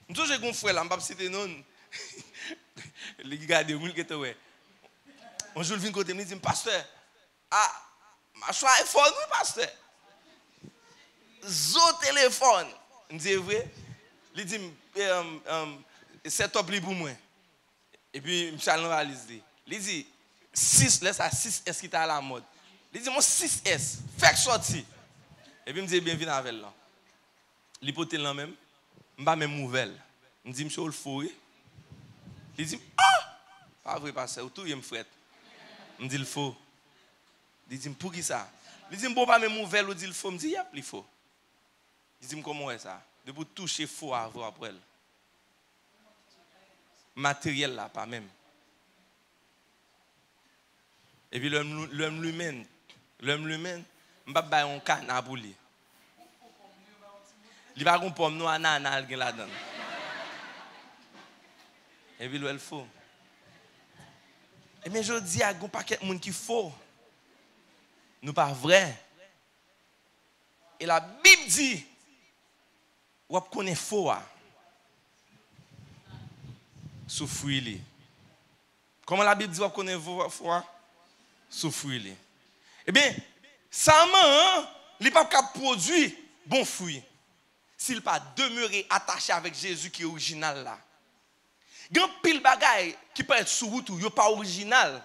Nous j'ai un frère là, je ne sais pas si non. Les gars de moule qui étaient ouais. Un jour, il vient côté me dit pasteur, ah, ma choix iPhone, oui pasteur. Zo téléphone. Je dis vrai. Il dit c'est top pour moi. Et puis Michel analyse. Il dit 6 laisse à 6S qui est à la mode. Il dit moi 6S, fait sortir. Et puis, je me dis, bienvenue avec là. L'hypothèse là même, je ne pas même nouvelle. Je me dis, monsieur, il faut. Il dit, ah! Pas vrai, pasteur, tout, il me frette. Je me dis, il faut. Il dit, pour qui ça? Il dit, bon, pas même nouvelle, il dit, il faut. Je me dis, il y a plus faux. Il dit, comment est ça? De vous toucher faux à avoir après. Matériel là, pas même. Et puis, l'homme lui-même, je ne vais pas un canard pour lui. Il va pas pomme noire ananas là-dedans. Et puis il faut. Et mais je dis à un paquet de monde qui faut. Nous pas vrai. Et la Bible dit ou connaît faux sous fruit. Comment la Bible dit ou connaît faux sous fruit. Eh bien, ça il pas produit bon fruit. s'il pas demeuré attaché avec Jésus qui est original là. Gan pile bagay qui peut être sous route ou yo pas original.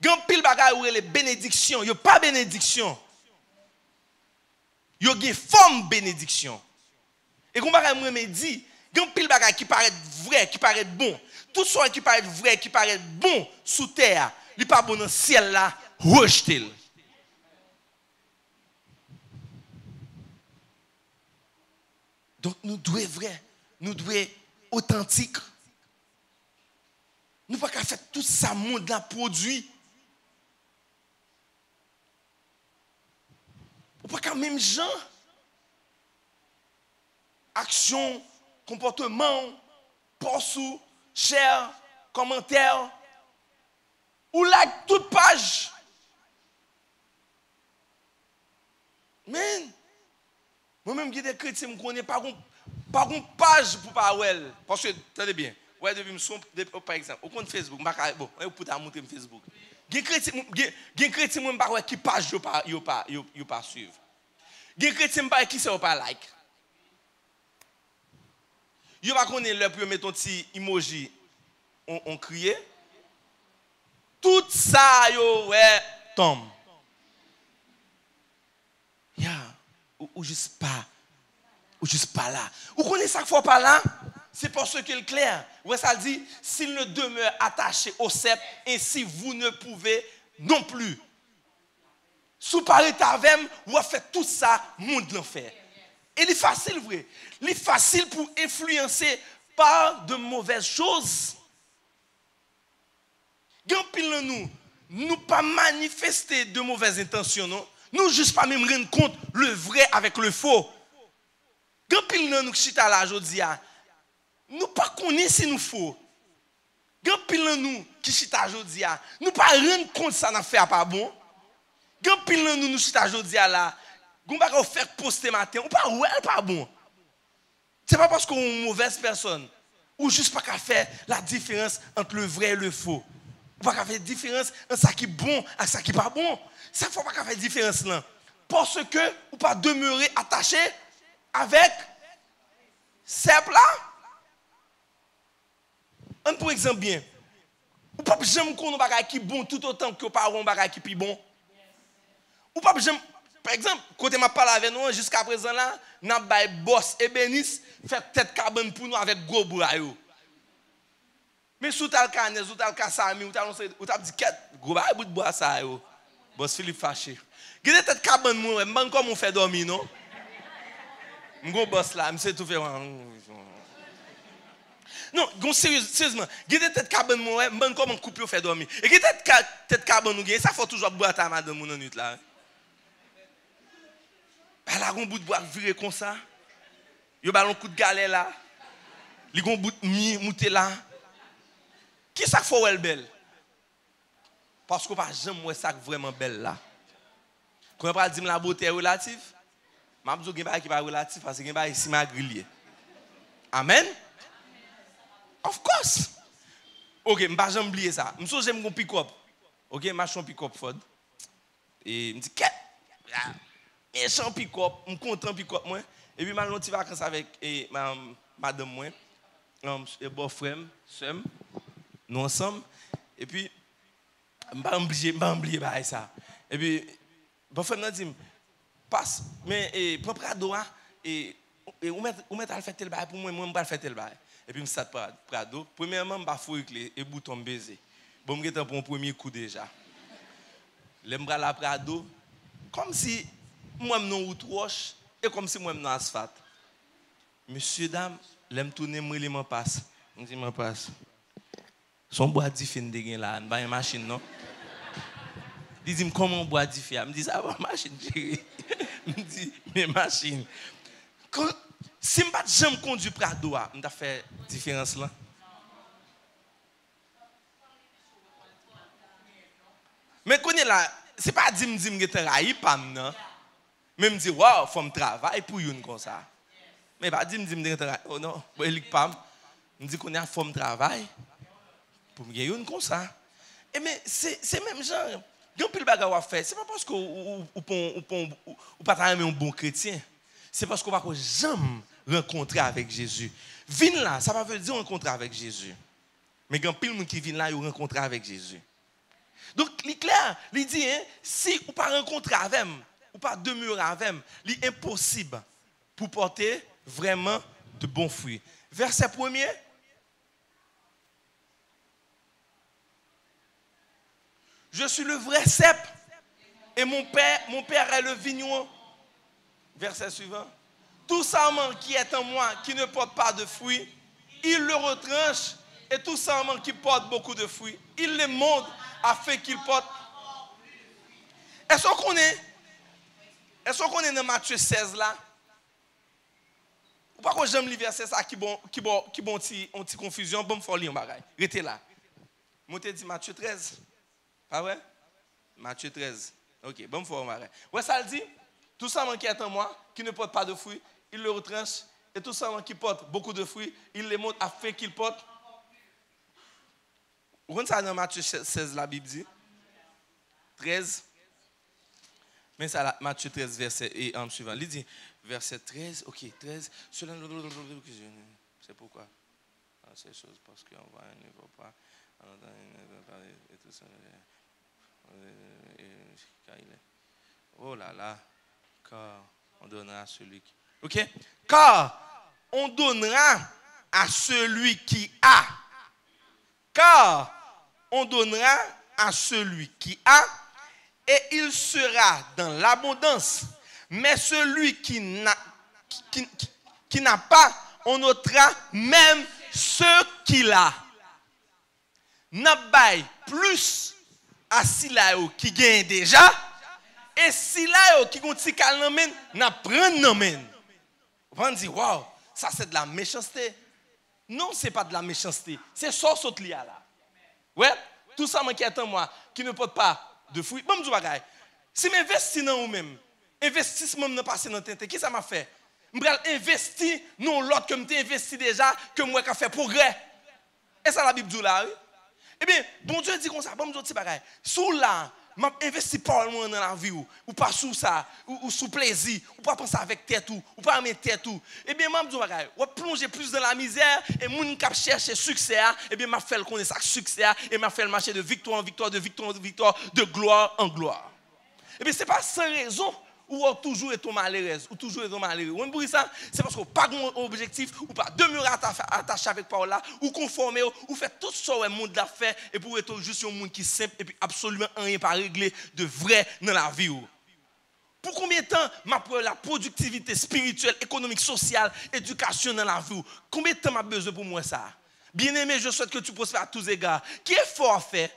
Gan pile bagay ou les bénédictions, yo pas bénédiction. Yo gen forme bénédiction. Et comme bagay moi me dit, gan pile bagay qui paraît vrai, qui paraît bon. Tout ce qui paraît vrai, qui paraît bon sous terre, li pas bon dans ciel là, rejeté. Donc nous devons vrai, nous devons authentique. Nous pas qu'à faire tout ça monde là produit. Ou pas qu'à même gens. Action, comportement, post, share, commentaire. Ou like toute page. Men. Moi-même, j'ai des chrétiens, je ne connais pas une page pour parler. Parce que, attendez bien, ouais, depuis par exemple, au compte Facebook, bon, vous pouvez montrer Facebook. Il y a des chrétiens qui page ne pas suivre. Il y a des chrétiens qui ne pas like. Il y a des gens qui mettent un petit emoji, on crie. Tout ça, ouais, tombe. Ou juste pas là. Vous connaissez ça qu'il faut pas là? C'est parce que le clair. Ouais, ça dit, s'il ne demeure attaché au cep, ainsi vous ne pouvez non plus. Sous parler avec, ou fait tout ça, monde l'en fait. Et c'est facile, vrai. C'est facile pour influencer par de mauvaises choses. Gampil nous pas manifester de mauvaises intentions, non? Nous juste pas même rendre compte le vrai avec le faux. Quand pile nous chita là aujourd'hui, nous pas connaissons si nous faux. Quand pile nous qui chita aujourd'hui, nous pas rendre compte ça n'a fait pas bon. Quand pile nous chita aujourd'hui là, on va faire poster matin, on pas ouais pas bon. C'est pas parce qu'on est une mauvaise personne ou juste pas qu'à faire la différence entre le vrai et le faux. On pas qu'à faire la différence entre ça qui est bon et ça qui est pas bon. Ça ne faut pas faire la différence là. Parce que ou pas demeurer attaché avec ces là. Un pour exemple bien. Ou pas jamais qu'on bagage qui bon tout autant que pas un bagage qui plus bon. Ou pas jamais par exemple, quand m'a parlé avec nous jusqu'à présent là, n'a bay boss et bénis fait tête cabane pour nous avec gros bois yo. Mais sous tal canez, sous tal kasami, ou tal dit quête gros bout de bois ça yo. Boss Philippe fâché. Gade tête cabane moi, m'ban comme on fait dormir non? M'gon boss là, m'sait tout faire. Non, gon sérieusement, gade tête cabane moi, m'ban comme on coupe yo fait dormir. Et gade tête cabane nous ça faut toujours boire ta madame mon nuit là. Elle a un bout de bois viré comme ça. Il a un coup de galet là. Il a un bout de mouté là. Qui ça fait elle belle? Parce qu'on ne peut pas jamais ça vraiment belle là. Quand on parle de la beauté est relative, je ne dis pas qu'il est relatif parce que c'est ici ma grille. Amen? Of course. Ok, je ne vais pas jamais oublier ça. Je suis un pick-up. Ok, je suis un pick-up Ford. Et je me dis, qu'est-ce? Et je suis pick-up, je suis content pick-up moi. Et puis, je suis en vacances avec madame moi, et beau-frère, soeur, nous ensemble. Et puis, je ne vais pas oublier ça. Et puis, beau-frère m'a dit, passe, mais propre ado, et où mettre à faire tel bail pour moi, je ne vais pas faire tel bail. Et puis, je me suis prado. Premièrement, je vais fouiller clé et bouton baiser. Bon, je vais pour un premier coup déjà. Je vais la prado, comme si. Moi, je suis route roche et comme si moi, je suis asphalte. Monsieur, dame, je me tourne, je me passe. Je dis, je passe. Son bois diffé de gain là, pas une machine, non? Il dit, comment bois diffé? Je me dis, ça va, machine, chérie. Je me dis, mais machine. Si je ne jamais conduire Prado, je vais faire différence là. Mais quand là, ce n'est pas dire que je ne travaille pas, non? Même dire, waouh, il faut me travailler pour une comme ça. Mais pas dire que je ne travaille pas. Oh non, je ne pas. Je dis qu'on a faut me travailler pour me une comme ça. Et mais c'est même genre, il y a un peu de choses à faire. Ce n'est pas parce que vous ne pas un bon chrétien. c'est parce qu'on va jamais rencontrer avec Jésus. Vin là, ça va veut dire rencontrer avec Jésus. Mais il y a pile de monde qui vient là et rencontrer avec Jésus. Donc, il est clair, il dit, hein, si vous ne pas rencontrer avec moi, ou pas demeurer avec moi, il est impossible pour porter vraiment de bons fruits. Verset 1er. Je suis le vrai cep et mon père est le vigneron. Verset suivant. Tout sarment qui est en moi, qui ne porte pas de fruits, il le retranche. Et tout sarment qui porte beaucoup de fruits, il les monte afin qu'il porte. Est-ce qu'on est dans Matthieu 16 là? Ou pas que j'aime le verset ça qui bon anti confusion, bon faut lire un bagage. Restez là. Moi te dit Matthieu 13. Pas vrai? Matthieu 13. OK, bon faut un bagage. Ouais ça le dit, tout sarment qui est en moi, qui ne porte pas de fruits, il le retranche. Et tout sarment qui porte beaucoup de fruits, il les monte afin qu'il porte. Vous voyez ça dans Matthieu 16, la Bible dit 13. Mais ça, Matthieu 13, verset et suivant. Il dit, verset 13, ok, 13. C'est pourquoi ces choses, parce qu'on voit, ne voit pas, on entend, et tout ça. Oh là là, car on donnera à celui qui. Ok? Car on donnera à celui qui a. Car on donnera à celui qui a et il sera dans l'abondance. Mais celui qui n'a pas, on ôtera même ce qu'il a. N'a pas plus à Silayo qui gagne déjà et Silayo qui continue à l'emmène, n'a prendre l'emmène. On dit, waouh, ça c'est de la méchanceté. Non, ce n'est pas de la méchanceté. C'est ça saute là. Ouais, tout ça qui est en moi, qui ne porte pas de fruits. Bon, je dis, si je m'investis dans vous-même, investissement ne passe dans tête, qui ça m'a fait? Je vais investir dans l'autre que je investi déjà, que moi qui fait progrès. Et ça la Bible dit là, oui? Eh bien, bon Dieu dit comme ça, bon Dieu dit pareil. Sous là, je m'investis pas dans la vie, ou pas sous ça, ou sous plaisir, ou pas penser avec tête, ou pas mettre tête. Eh bien, je dis pareil, ou plonger plus dans la misère, et moun qui cherche succès, eh bien, je fais le connaître ça succès, et je fais le marché de victoire en victoire, de victoire en victoire, de gloire en gloire. Eh bien, ce n'est pas sans raison ou toujours est malheureuse, ou toujours est malheureux. Ou pour ça, c'est parce qu'on n'a pas d'objectif, ou pas demeurer attaché avec parole là, ou conformer, ou faire tout ça au monde l'a fait, et pour être juste un monde qui est simple, et puis absolument rien pas régler de vrai dans la vie. Pour combien de temps m'apprends la productivité spirituelle, économique, sociale, éducation dans la vie? Combien de temps m'a besoin pour moi ça? Bien aimé, je souhaite que tu prospères à tous égards. Qui est fort à faire?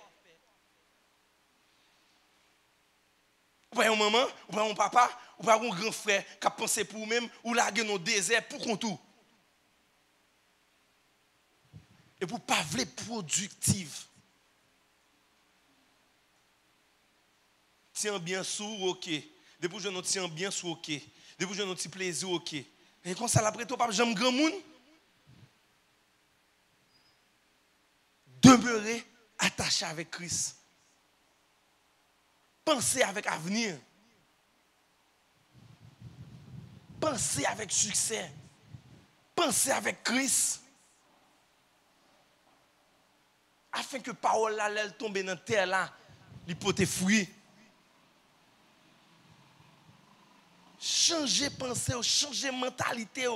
Ou pas un maman, ou pas un papa, ou pas un grand frère qui a pensé pour vous-même, ou larguer nos déserts pour qu'on tout. Et pour ne pas vouloir productif. Si un bien sourd, ok. Depuis que je un bien sourd, ok. Depuis que je un plaisir, ok. Et comme ça, après tout, j'aime grand monde. Demeurer attaché avec Christ. Pensez avec avenir. Pensez avec succès. Pensez avec Christ. Afin que parole là, elle tombe dans la terre là, il peut te fruits. Changer pensée, changer mentalité.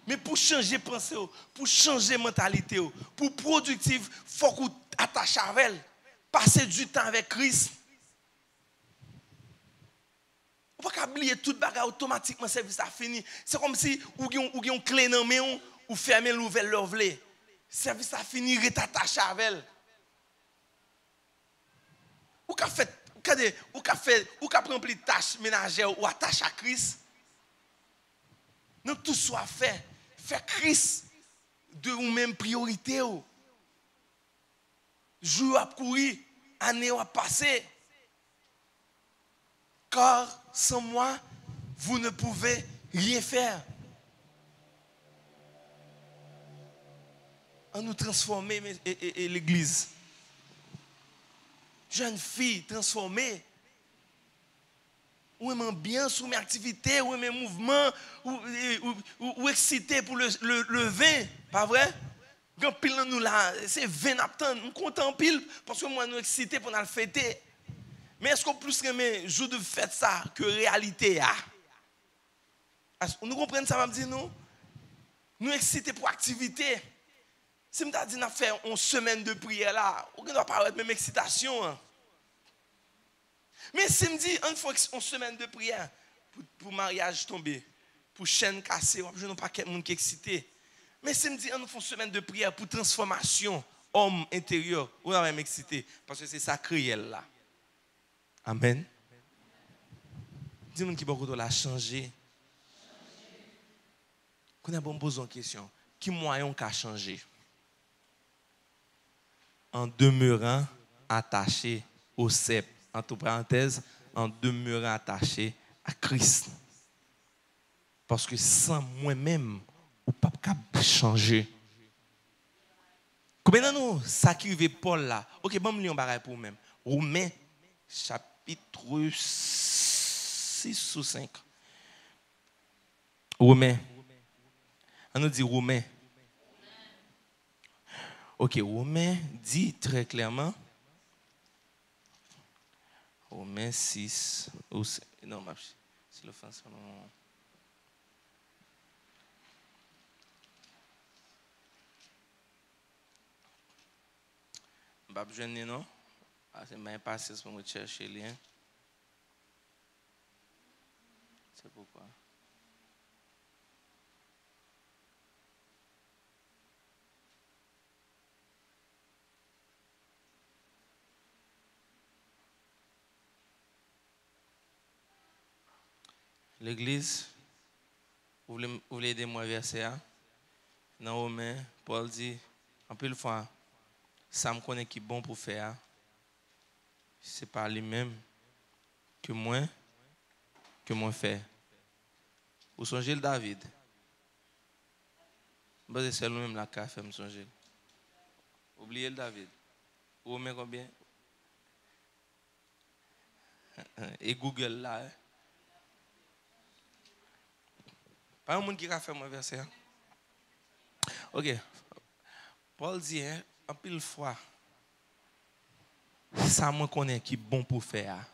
Mais pour changer pensée, pour changer mentalité, pour productif, il faut qu'on attache avec elle. Passer du temps avec Christ. On ne peut pas oublier tout le bagage automatiquement, le service a fini. C'est comme si vous avez une clé dans la main ou fermez l'ouvert l'ouvre. Le service a fini, vous êtes attaché avec elle. Ou qu'a rempli des tâches ménagères ou attaché à Christ. Non, tout soit fait. Fait Christ de vous-même priorité. Jour à courir, année à passer. Car sans moi, vous ne pouvez rien faire. On nous transformer et l'église. Jeune fille transformée. Ou ou même ambiance, ou mes activités, ou mes mouvements, ou excité pour le vin, pas vrai? Quand pile nous là, c'est 20 naptan, nous content pile parce que moi nous excité pour nous fêter. Mais est-ce qu'on plus aimer jour de fête ça que réalité a? Nous comprenons ça, m'a dit nous? Nous excité pour activité. Si me dit n'a fait une semaine de prière là, on ne doit pas avoir même excitation. Hein. Mais si me dit on faut une semaine de prière pour mariage tombé, pour chaîne cassée, je n'ai pas quelqu'un qui est excité. Mais si me dit on fait une semaine de prière pour transformation homme intérieur, on va même excité parce que c'est ça réel là. Amen. Dis-moi qui beaucoup l'a changé. Qu'on a bon poser une question. Qui moyen qu'a changé? En demeurant attaché au cep, entre parenthèses, en demeurant attaché à Christ. Parce que sans moi-même, ou pas capable changer. Combien de nous sacrifier Paul là? OK, bon, me un bagage pour même. Romains chapitre 6 ou 5. Romains. On nous dit Romains. OK, Romains dit très clairement. Romains 6 ou 5. Non, c'est l'offense. Je ne sais pas, non? C'est bien passé pour me chercher les liens. C'est pourquoi. L'église, vous voulez aider moi verset 1? Dans Romains, Paul dit, en plus de fois, ça me connaît qui est bon pour faire. C'est pas lui-même que moi fais. Vous songez le David? C'est lui-même la qui fait me songer. Oubliez le David. Vous mettez combien? Et Google là. Pas un monde qui a fait mon verset. OK. Paul dit, en pile fois, ça me connaît qui est bon pour faire.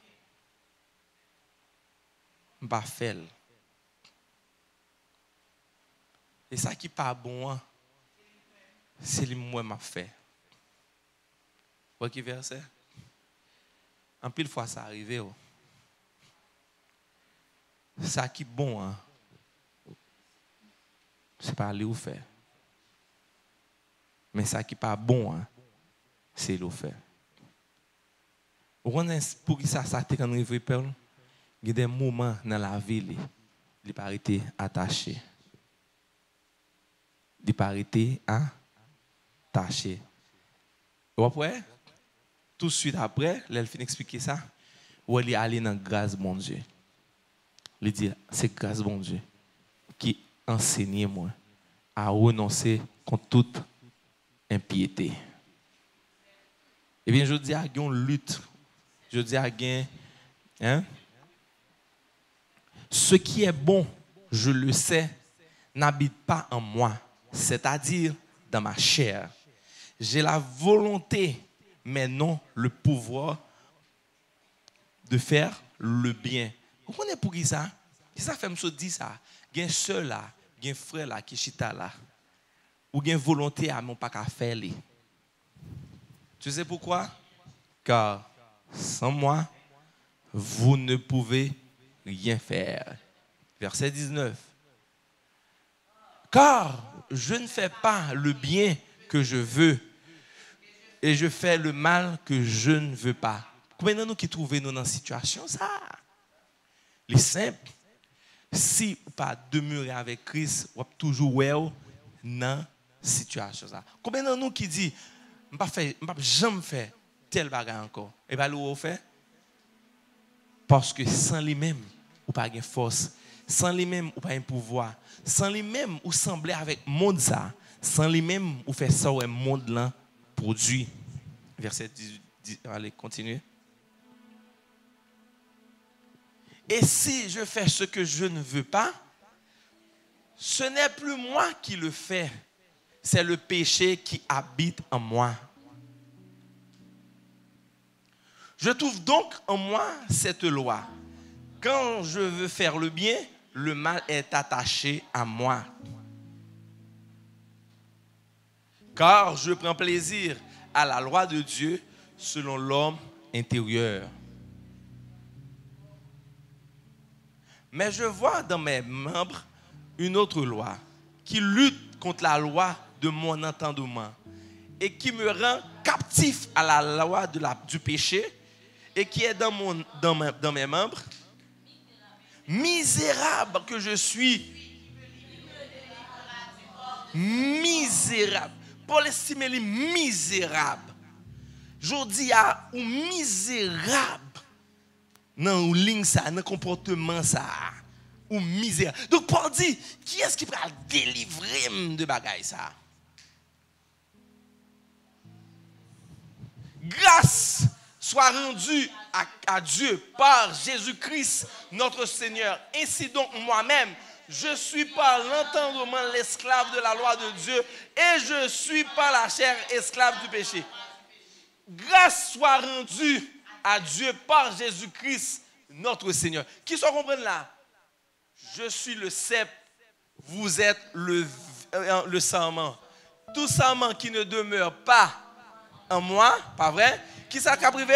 Je ne vais pas faire. Et ça qui n'est pas bon, c'est lui moi m'a fait. Vous voyez verset? En pile fois, ça arrive. Ça qui est bon, c'est pas lui ou faire. Mais ça qui n'est pas bon, c'est lui faire. Pour que ça t'est quand nous parlons, il y a des moments dans la vie, il n'est pas été attaché. Il n'est pas été attaché. Vous voyez? Tout de suite après, il finit d'expliquer ça. Où il est allé dans la grâce de mon Dieu. Il dit, c'est grâce de mon Dieu qui enseigne moi à renoncer contre toute impiété. Eh bien, je dis à une lutte. Je dis à gain, ce qui est bon, je le sais, n'habite pas en moi, c'est-à-dire dans ma chair. J'ai la volonté, mais non le pouvoir de faire le bien. Vous comprenez pour qui ça? Qui ça fait me dire ça? Il y a un seul là, il y a un frère là qui chita là, ou il y a une volonté à mon pas qu'à faire. Tu sais pourquoi? Car sans moi, vous ne pouvez rien faire. Verset 19. Car je ne fais pas le bien que je veux et je fais le mal que je ne veux pas. Combien de nous qui trouvons nous dans une situation ça? Les simples. Si vous pas demeurer avec Christ, vous toujours dans une situation ça. Combien de nous qui dit je ne vais jamais faire tel bagage encore. Et bien, vous fait? Parce que sans lui-même, vous n'avez pas de force. Sans lui-même, vous n'avez pas de pouvoir. Sans lui-même, vous semblez avec le monde ça. Sans lui-même, vous faites ça, le monde là produit. Verset 10, allez, continuez. Et si je fais ce que je ne veux pas, ce n'est plus moi qui le fais, c'est le péché qui habite en moi. Je trouve donc en moi cette loi. Quand je veux faire le bien, le mal est attaché à moi. Car je prends plaisir à la loi de Dieu selon l'homme intérieur. Mais je vois dans mes membres une autre loi qui lutte contre la loi de mon entendement et qui me rend captif à la loi du péché et qui est dans mes membres. Misérable que je suis. Misérable. Paul estime les misérable. Je dis à ou misérable. Dans la ligne ça, dans le comportement ça. Ou misérable. Donc Paul dit, qui est-ce qui va délivrer de bagaille ça? Grâce soit rendue à Dieu par Jésus-Christ, notre Seigneur. Ainsi donc moi-même, je suis par l'entendement l'esclave de la loi de Dieu et je suis par la chair esclave du péché. Grâce soit rendue à Dieu par Jésus-Christ, notre Seigneur. Qui soit comprendre là? Je suis le cep, vous êtes le sarment. Tout sarment qui ne demeure pas en moi, pas vrai? Qui ça qu'a privé?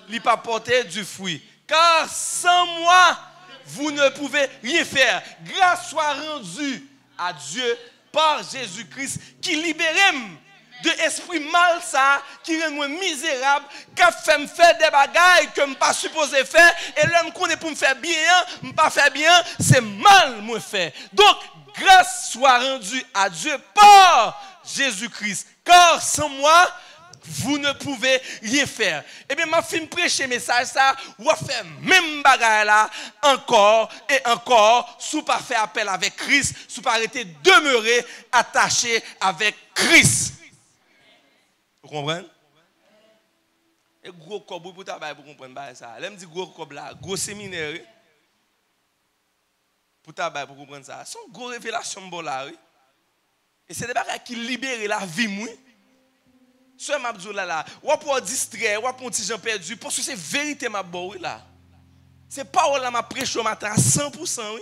Il pas porter du fruit. Car sans moi, vous ne pouvez rien faire. Grâce soit rendue à Dieu par Jésus-Christ qui libère de esprit mal ça, qui rend moi misérable, qui fait me faire des bagailles que je ne pas supposé faire, et l'homme qu'on est pour me faire bien, je ne pas faire bien, c'est mal moi faire. Donc, grâce soit rendue à Dieu par Jésus-Christ. Car sans moi, vous ne pouvez rien faire. Eh bien, ma fille prêcher message ça, ou a fait même bagaille là, encore et encore, sous pas faire appel avec Christ, sous pas arrêter demeurer attaché avec Christ. Vous comprenez? Et gros cob pour tabac pour comprendre ça. Là me dit gros cob là, gros séminaire pour tabac pour comprendre ça. Son gros révélation bon là. Et c'est des bagages qui libèrent la vie moi. Ce m'abdou là, ou pour distraire, ou pour petit gens perdu parce que c'est vérité ma bon là. C'est parole là m'a prêché au matin à 100% oui.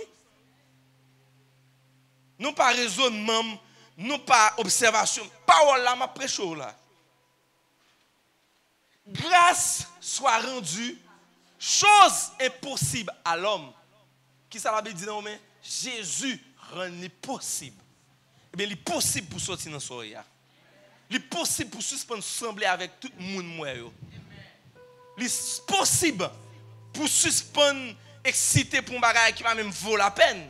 Non pas raisonnement, non pas observation, parole là m'a prêché là. Grâce soit rendue, chose impossible à l'homme. Qui ça la Bible dit non mais Jésus rend possible. Eh bien, il est possible pour sortir dans soirée. Il est possible pour suspendre sembler avec tout le monde. Il est possible pour suspendre exciter pour un bagage qui va même vaut la peine.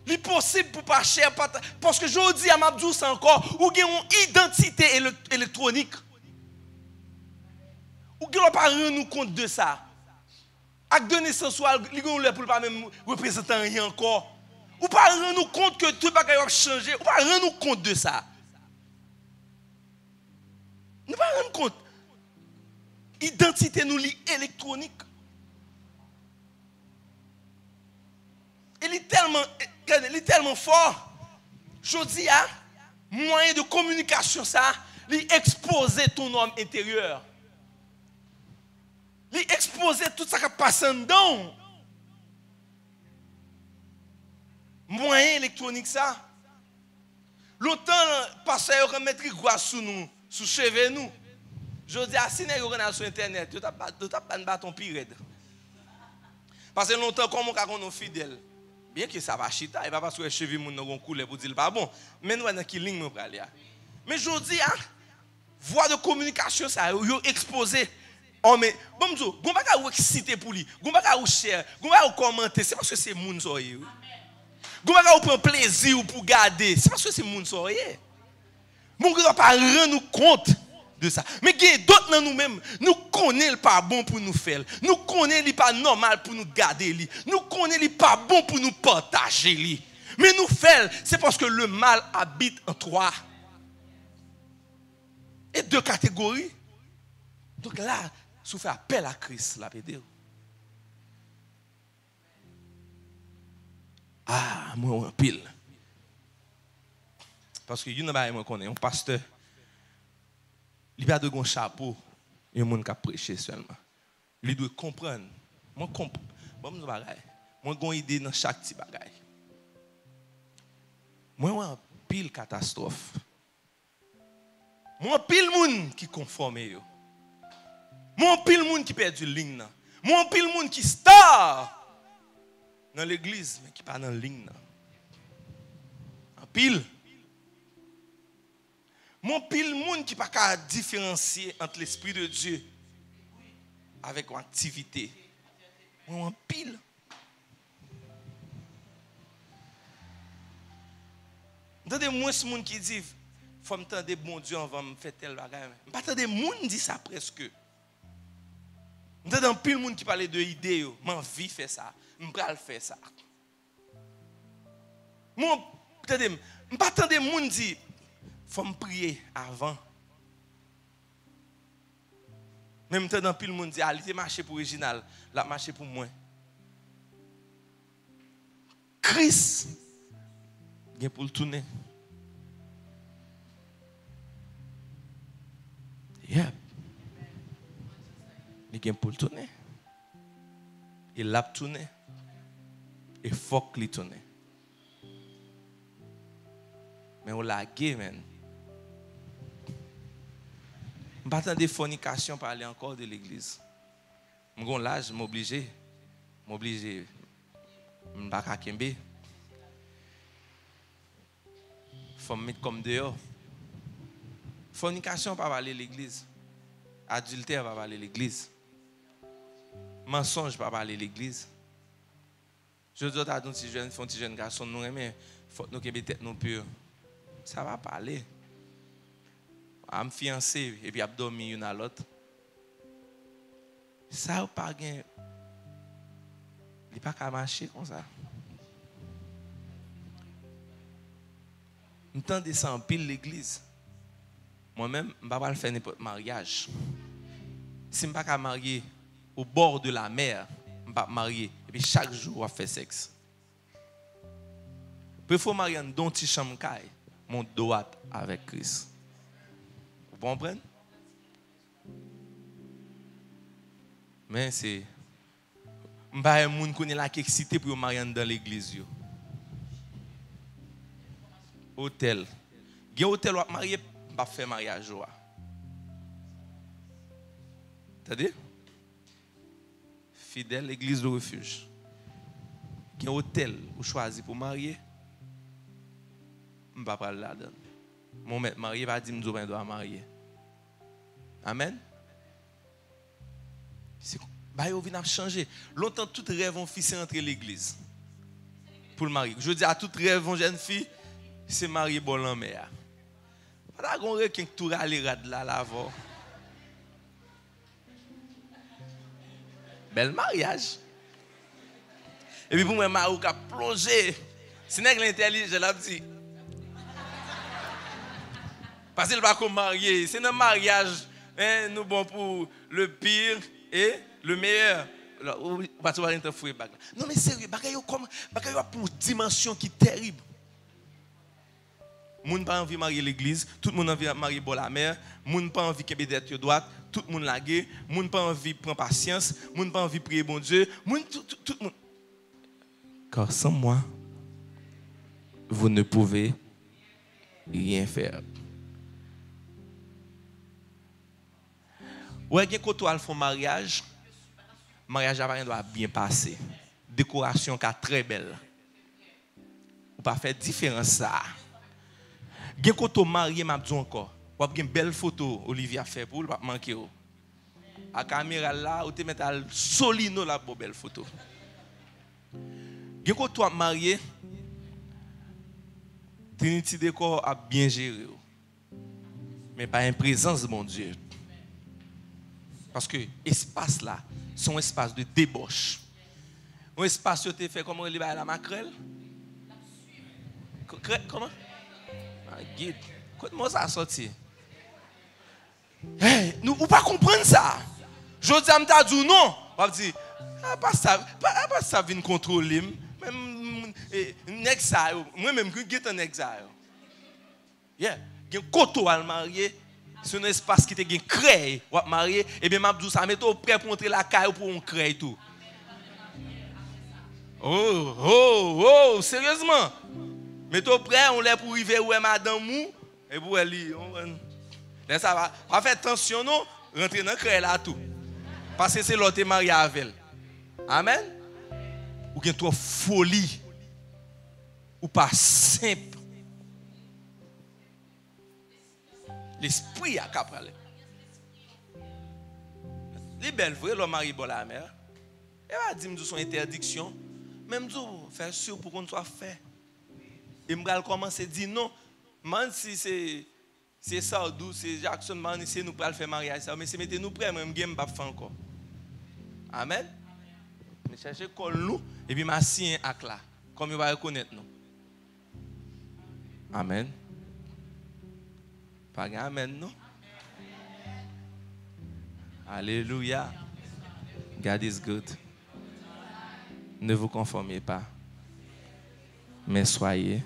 Il est possible pour pas cher parce que je dis à Mabdou c'est encore ou avez une identité électronique. Ou ne pas rendre nous compte de ça. Avec de naissance, il pour pas même représenter rien encore. Ou pas rendre nous compte que tout bagage va changer. Ou pas rendre nous compte de ça. Nous pas rendre compte. Identité nous lit électronique. Il est tellement fort. Je dis à moyen de communication ça, il exposer ton homme intérieur. Il exposer tout ça qui passe dedans. Moyen électronique ça. Longtemps pasteur remettre quoi sous nous, sous cheveux nous. Je dis à si vous regardez sur internet, tu t'as pas un bâton pire. Parce que longtemps comme on est fidèle. Bien que ça va chita, il va pas sur les cheveux mon non couleur pour dire pas bon. Mais nous dans qui ligne me aller. Mais je dis voie de communication ça yo exposé. Oh mais bon m'dou, gon pas ou exciter pour lui, gon pas ou share, gon pas ou commenter, c'est parce que c'est moun soyé. Gon pas ou prendre plaisir pour garder, c'est parce que c'est moun soyé. Mon gars pas rendre nous compte de ça. Mais il y a d'autres dans nous-mêmes, nous connaissons pas bon pour nous faire. Nous connaissons pas normal pour nous garder lui. Nous connaissons pas bon pour nous partager lui. Mais nous faisons, c'est parce que le mal habite en toi. Et deux catégories. Donc là, si vous faites appel à Christ, la pédé. moi en pile. Parce que you ne moi connais un pasteur. Il pas de gon chapeau, et un monde qui prêcher seulement. Il doit comprendre. Moi comprends. Bon bagay. Moi gon idée dans chaque petit bagay. Moi en pile catastrophe. Moi en pile monde qui conforme yo. Moi en pile monde qui perdu ligne là. Moi en pile monde qui star dans l'église mais qui pas dans ligne là. En pile. Mon pile monde qui pas qu'à différencier entre l'esprit de Dieu avec une activité. Mon pile. Entendez moins ce monde qui dit faut me tendre bon Dieu on va me faire tel bagage. Pas entendez monde dit ça presque. Entendez un pile monde qui parle de idées yo, m'envie faire ça, m'pral faire ça. Mon entendez pas entendez monde dit faut me prier avant. Même temps dans pile monde dit ah, il était marché pour original, la marché pour moi. Christ vient pour le tourner. Yeah. Il vient pour le tourner. Il l'a tourné. Et faut qu'il tourne. Mais on l'a gagné, man. Je ne pas attendre des fornications pour aller encore de l'église. Je suis là, je m'oblige. Je ne suis pas à Kembe. Il faut me mettre comme dehors. Fornication pas aller à l'église. Adultère pas aller à l'église. Mensonge pas aller à l'église. Je dis à un petit jeune garçon, nous aimons, il faut que nous ayons tête nous pure. Ça va parler. Je suis fiancé et puis je dormi une à l'autre. Ça n'a pas gain. Il n'est pas qu'à marcher comme ça. Je tente de ça en pile l'église. Moi-même, je ne vais pas faire n'importe mariage. Si je ne vais pas marier au bord de la mer, je ne vais pas marier. Et puis chaque jour, on va faire sexe. Il faut marier dans petit chambre, mon droit avec Christ. Vous comprenez? Mais c'est. Je ne vais pas un qui est excité pour marier dans l'église. Hôtel. Il y a un hôtel où on marié, on ne va pas faire mariage. C'est-à-dire? Fidèle, l'église de refuge. Il y a un hôtel où on choisit pour marier. Je ne vais pas parler là-dedans. Mon maître marié va dire que je dois marier. Amen. Bah, il vient changer. Longtemps, tout rêve ont fixé entre l'église. Pour le mari. Je dis à tout rêve, une jeune fille, c'est marié bon en mer. Pas qu'on rêve qui tout aller là là-bas. Bel mariage. Et puis pour moi, Marou a plongé. C'est n'est que l'intelligence, je l'ai dit. Parce qu'il va comme marié. C'est un mariage. Hein, nous bon pour le pire et le meilleur. Non mais sérieux, bagaille comme bagaille pour dimension qui terrible. Moun pas envie marier l'église, tout le monde envie marier bon la mère, moun pas envie que d'être droite, tout le monde laguer, moun pas envie prendre patience, moun pas envie prier bon Dieu, moun tout le monde. Car sans moi, vous ne pouvez rien faire. Ouais, quand on fait mariage, mariage doit bien passer. Décoration qui est très belle. Ou pas faire différence ça. Quand on marié, m'a dit encore, ou avez une belle photo Olivier a fait pour pas manquer. À caméra là, ou te mettre à solino la belle photo. Quand on marié, Trinity décor a bien géré. Mais pas en présence de mon Dieu. Parce que l'espace là, c'est un espace de débauche. Un espace où tu fais comment il va à la maquerelle? Comment? Guide. Comment ça a sorti? Hey, nous ne pas comprendre ça. Je dis à dit non. On va dire, pas ça vient contrôler. Même nèg ça moi-même que get un nèg ça. Yeah, gen koto al marié, c'est un espace qui te gen créé ou marié et bien m'a dit ça metto prêt pour entrer la caille pour on crée tout. Oh, sérieusement. Metto prêt on l'est pour arriver où est madame mou et pour elle là ça va faire attention non, rentrer dans crée là tout. Parce que c'est l'autre marié avec elle. Amen. Ou gen trop folie ou pas simple. L'esprit a capable. Les belles vraies le mari bon la mère. Et va dire son interdiction, même dire faire sûr pour qu'on soit fait. Et m'gal commencer dire non, man si c'est Sardou, c'est Jackson man c'est nous pour faire mariage ça mais c'est mettez nous prêt même game pas faire encore. Amen. Je cherche col nous et puis m'a signé ak là comme il va reconnaître nous. Amen. Pas amen non. Alléluia. God is good. Ne vous conformez pas, mais soyez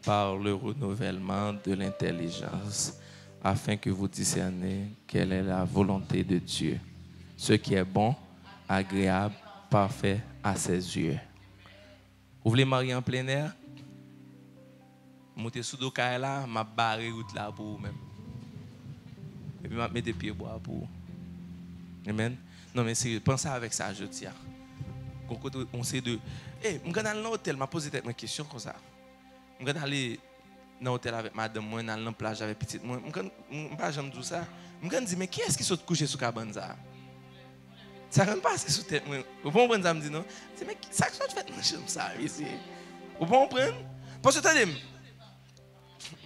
par le renouvellement de l'intelligence, afin que vous discerniez quelle est la volonté de Dieu, ce qui est bon, agréable, parfait à ses yeux. Vous voulez marier en plein air? Montez sous le cas là, m'a barré route là pour vous-même. Et puis m'a mis des pieds bois pour vous. Amen. Non mais sérieux, pensez avec ça je dis. On sait de je vais aller dans l'hôtel, m'a posé une question comme ça. Je vais aller dans l'hôtel avec madame moi, dans la plage avec petite moi. Je pas jamais dire ça. Je vais dire mais qui est-ce qui saute coucher sur cabane ça? Ça ne passe sous tête moi. Vous comprenez ça me dit non? C'est mais ça que tu fais dans chambre ça ici. Vous comprenez? Parce que attendez,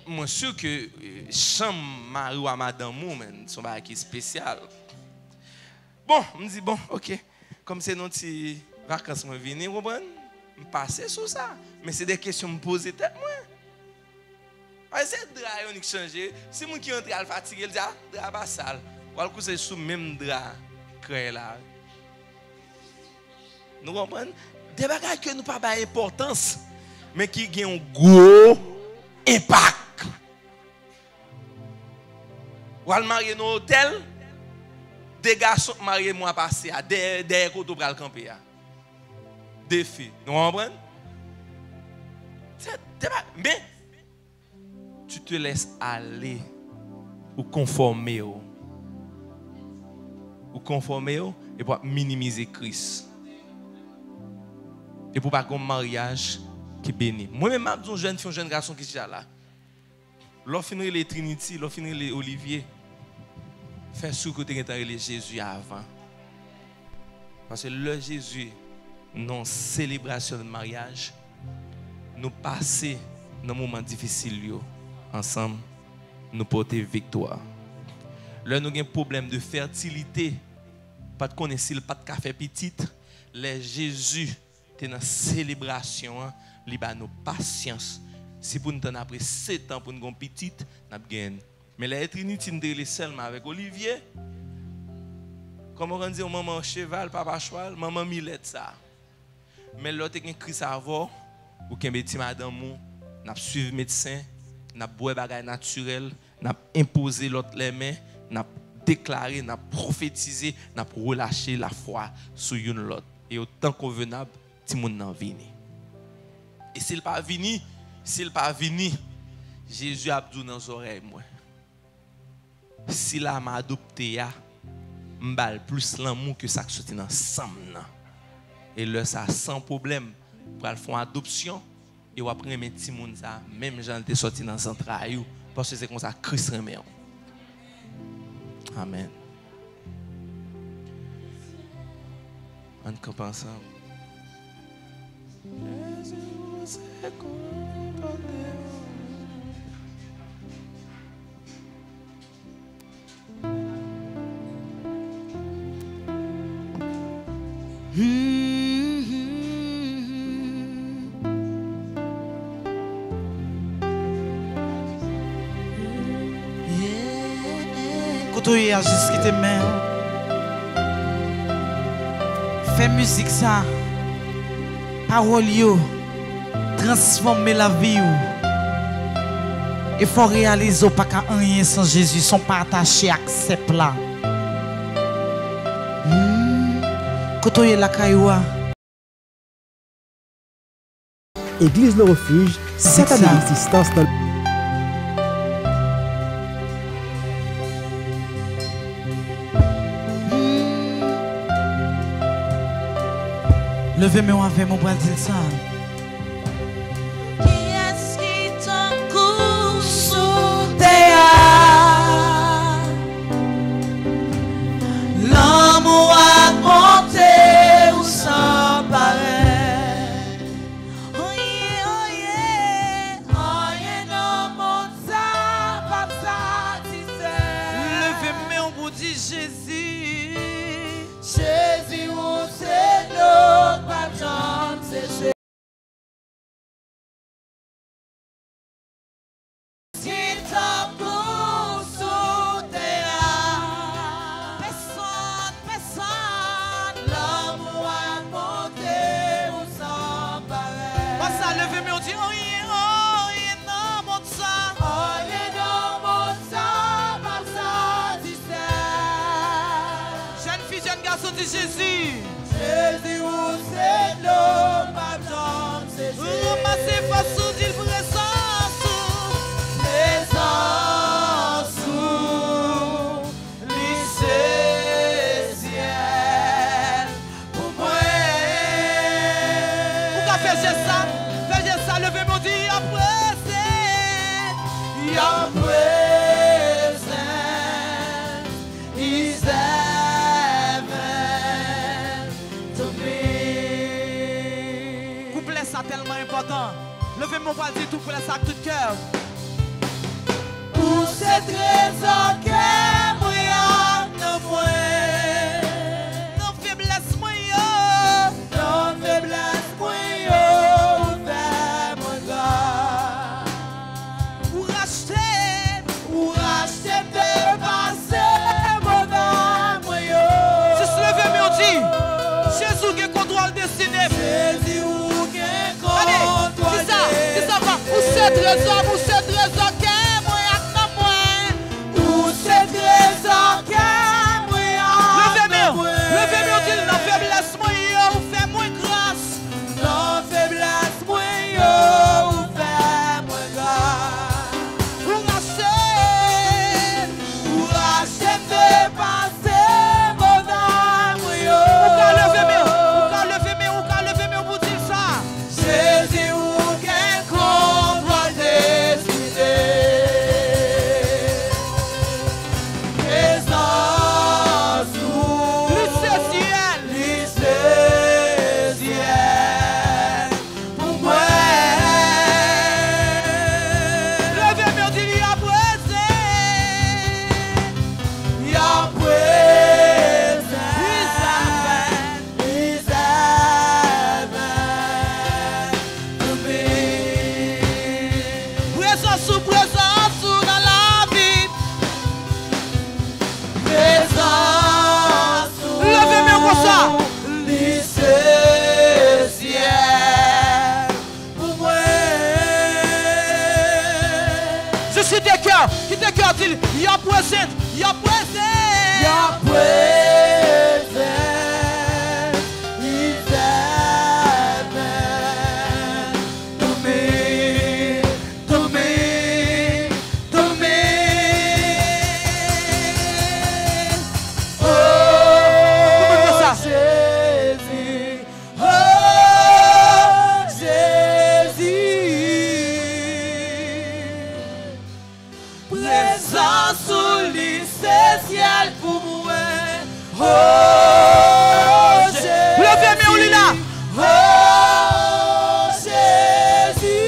moi sûr que chambre mari ou madame moi son bail qui spécial. Bon, me dit bon, OK. Comme c'est nos petits vacances moi venir, vous comprenez? Me passer sur ça, mais c'est des questions me poser tête moi. Ah c'est drap qui changer. Si mon qui entre al fatigué, il dit ah, drap pas sale. Ou al coucher sous même drap créé là. Nous comprenons? Des bagages que nous pas d'importance, mais qui ont un gros impact. Ou al marier dans hôtel, des garçons mariés moi passé à des côtés pour le camper. Des filles, nous comprenons? Mais tu te laisses aller ou conformer et pour minimiser Christ. Et pour pas qu'on mariage qui bénit. Moi-même, je suis un jeune garçon qui est là. L'offre finit les Trinity, l'offre finit les Olivier. Fais sûr que tu as les Jésus avant. Parce que le Jésus, non célébration de mariage, nous passer dans moments difficiles ensemble, nous porter victoire. Là, nous avons un problème de fertilité, pas de connaissance, pas de café petit. Les Jésus dans la célébration, il a nos patience. Si pour nous après 7 ans pour nous avoir petite, nous avons gagné. Mais la Trinité, nous sommes seulement avec Olivier. Comme on dit, maman cheval, papa cheval, maman millette ça. Mais l'autre qui a Christ à avoir, ou qui a dit madame, nous avons suivi le médecin, nous avons boire des bagages naturels, nous avons imposé l'autre les mains, nous avons déclaré, nous avons prophétisé, nous avons relâché la foi sur une l'autre. Et autant convenable, tout le monde n'a venu. Et s'il n'est pas venu, Jésus a dit dans les oreilles, moi. Si la m'a adopté, je plus l'amour que ça qui sortit ensemble. Et là, ça sans problème. Pour faire une adoption, et après, mes petits gens, même j'en étais sorti dans le central, parce que c'est comme ça que Christ remet. Amen. On campe ensemble. Jésus, c'est condamné. Quand tu es juste qui te met, fais musique ça Parole yo transformer la vie ou. Il faut réaliser pas qu'à rien sans Jésus, sont pas attachés à accept là. Quand on est la cailloua. Église Le Refuge, 7 années d'existence dans le... Levez-moi avec mon bras dire ça. Qui est-ce qui t'en coule sous terre? L'amour a monté ou sans pareil. Oh yeah, non, mon ça, pas ça, tu sais. Levez-moi pour dire Jésus. Jésus, où c'est notre patron, c'est Jésus. Si t'en cours sous terre, personne, l'amour a monté ou sans pareil. Pas ça, levez-moi, on dit oh yeah, non, mon ça. Oh yeah, non, mon ça, pas ça, tu sais. Jeune fille, jeune garçon de Jésus. Jésus, où c'est l'homme, patron, c'est Jésus. Ramassez façon d'il présence. Présence sous lycée ciel pour moi. Pourquoi faire ça, levez-moi, on dit après c'est. Your presence is heaven to me. Couplet ça tellement important. Levez-moi, on va dire tout pour ça avec tout cœur. Pour ces trésors que moi non moins, Non faiblesse moyen. non faiblesse moi yo, fais moi grâce. Pour racheter. Pour acheter de passer mon âme moi yo. Si se levez-moi, on dit Jésus qui contrôle destiné. Jésus ou qu'un Allez, compte c'est ça va. Pour ce trésor, que moi avec moi. pour ces trésors que moi Levez-moi, on dit non faiblesse moyen. Ou fait moins grâce. non faiblesse moi yo, fais moi grâce. Pour racheter. Pour acheter de passer mon âme moi yo. Ou qu'à lever-moi, pour dire ça. Jésus ou qu'un compte destiné. Présence sous lycée ciel pour moi. Levez-moi, on dit il y a présent. Your presence is heaven to me. Présence sous dans la vie. Présence sous Levez-moi comme ça. lycée ciel pour moi. Je suis des cœurs. Qui des cœurs dit il y a présent. Il y a présent. Your presence is heaven to me, to me, to me. Comment ça? Oh Jésus, oh Jésus, présence sous lycée ciel pour moi. Oh Jésus, Levez-moi, on est là. oh Jésus,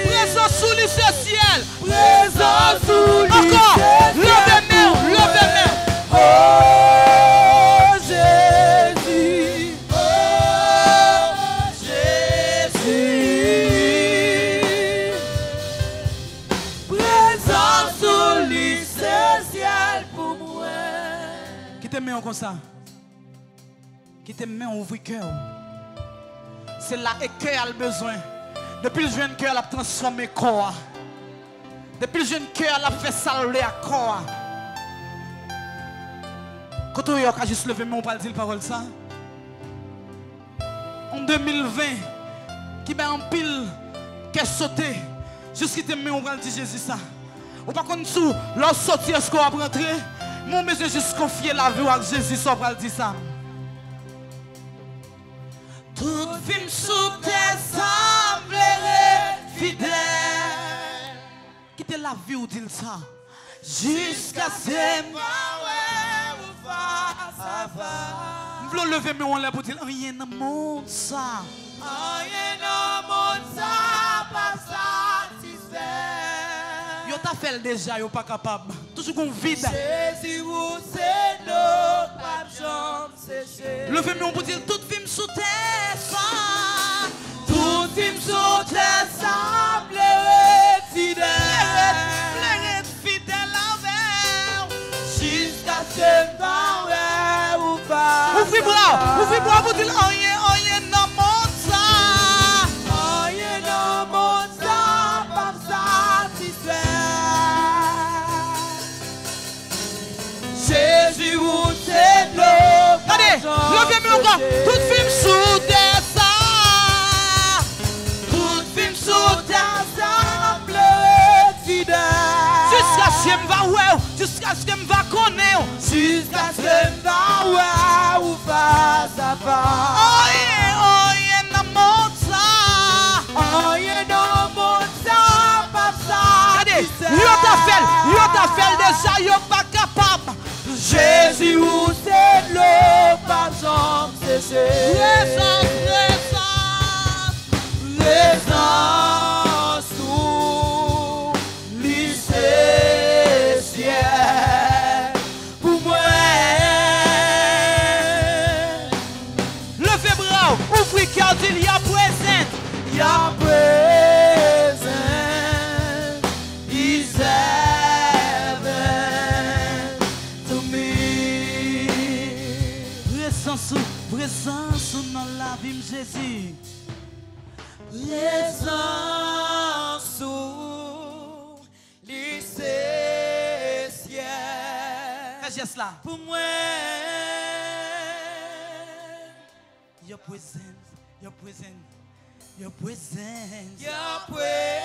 Présence sous lycée ciel. présence sous lycée Encore. ciel. Levez-moi. Oh Jésus, oh Jésus, présence sous lycée ciel pour moi. Qui te met comme ça. Qui te met ouvrir cœur. c'est là et cœur a le besoin. Depuis le jeune cœur, il a transformé le corps. Depuis le jeune cœur, il a fait saluer à corps. Quand on a juste levé, mais on parle de parole ça. En 2020, qui va en pile, qui est sauté, jusqu'à ce on va dire Jésus ça. Ou par contre, sous, lorsque sortir, est-ce qu'on va rentrer? Mon besoin juste confier la vie à Jésus, ça va dire ça. Tout film sous tes semblerait fidèle. Quittez la vie ou dit ça. Jusqu'à ce je veux lever mes mains pour dire rien dans le monde ça. Rien dans le monde ça pas satisfait. Yo t'a fait déjà, yo pas capable. Toujours qu'on vide. Jésus vous c'est l'eau, pas de jambe séchée. Levez mes mains pour dire tout film sous terre ça. Tout film sous terre semblerait fidèle. Fidèle envers. Jusqu'à ce temps où pas. Ouvrez bras pour dire rien dans le monde ça. Rien dans le monde ça pas satisfait. Jésus vous c'est l'eau. Allez, levez-moi encore. Tout film sous terre ça. Tout film sous terre semblerait fidèle. Jusqu'à ce que va ouais, jusqu'à ce que va connaître. Jusqu'à ce que va ou face à face. Rien dans le monde ça. Rien dans le monde ça pas satisfait. Yo t'a fait déjà, yo pas capable. Jésus où c'est l'eau pas jambe séchée. L'essence sous lycée ciel pour moi. Levez bras, ouvrez cœur, dis il y a présent. Il y a présent, is heaven to me. Présence dans la vie de Jésus. Présence sous lycée ciel Geste là. pour moi. Yo présent, yo présent, yo présent. Your presence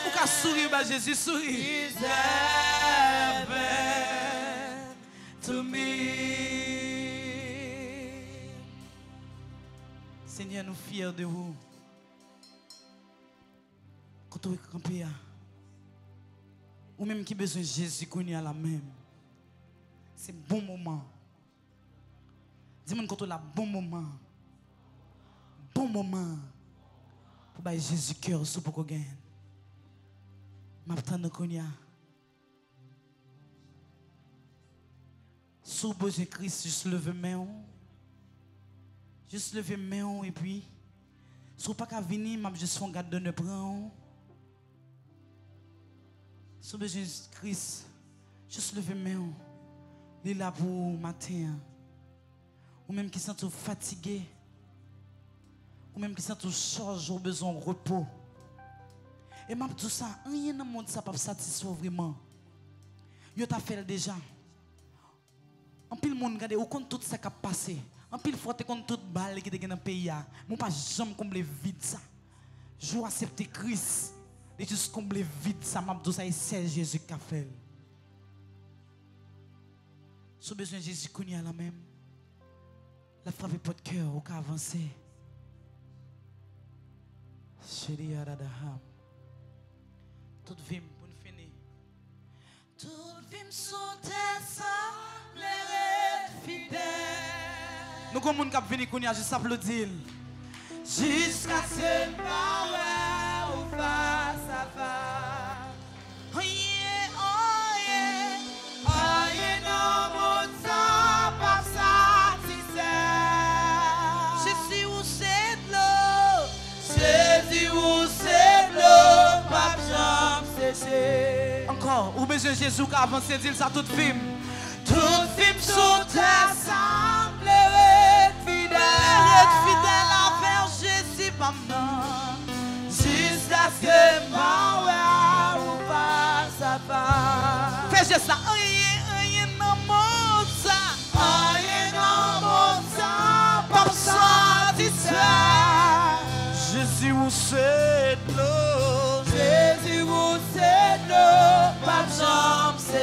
Ou ka sourire, bah Jésus sourit. is heaven to me. Seigneur, nous fiers de vous. Quand on est campé, ou même qui besoin de Jésus qu'on y a la même. C'est bon moment. Dis-moi quand on a bon moment. Bon moment. Pour bailler Jésus cœur sous pour qu'on gagne. M'attends qu'on y a. Sous besoin de Christ, juste lever main. Juste lever main et puis. Si vous n'avez pas venir, je vais juste faire garde de ne prendre. Si vous avez besoin de Christ, juste lever main. Il est là pour matin. Ou même qui sont fatigué. Ou même qui sont chargés, ont besoin de repos. Et je dis ça, rien dans le monde ça peut satisfaire vraiment. Yo t'a fait déjà. En pile monde regarde, ou compte tout ça qui a passé. En pile fois, tu compte toute balle qui est dans le pays. Moi, pas jamais combler vide ça. Je veux accepter Christ. Et juste combler vide ça. Je dis ça, c'est Jésus qui a fait. Si vous avez besoin de Jésus, qu'on y a la même. La frappe pas de cœur, ou qu'à avancer. Chérie Aradaham. Toute vie pour nous finir. Toute vie sous tes semblerait fidèle. Nous comme monde qui vient qu'on y a juste applaudir. Jusqu'à ce moment où face à face. Oh yeah, oh yeah. Oh yeah, non, mon sang pas satisfait. Jésus où c'est de l'eau. Jésus où c'est de l'eau, pas de jambe séchée. Encore, ou besoin de Jésus qui a avancé, dit ça toute film. Toute film sous tes semblerait fidèle. Fidèle envers.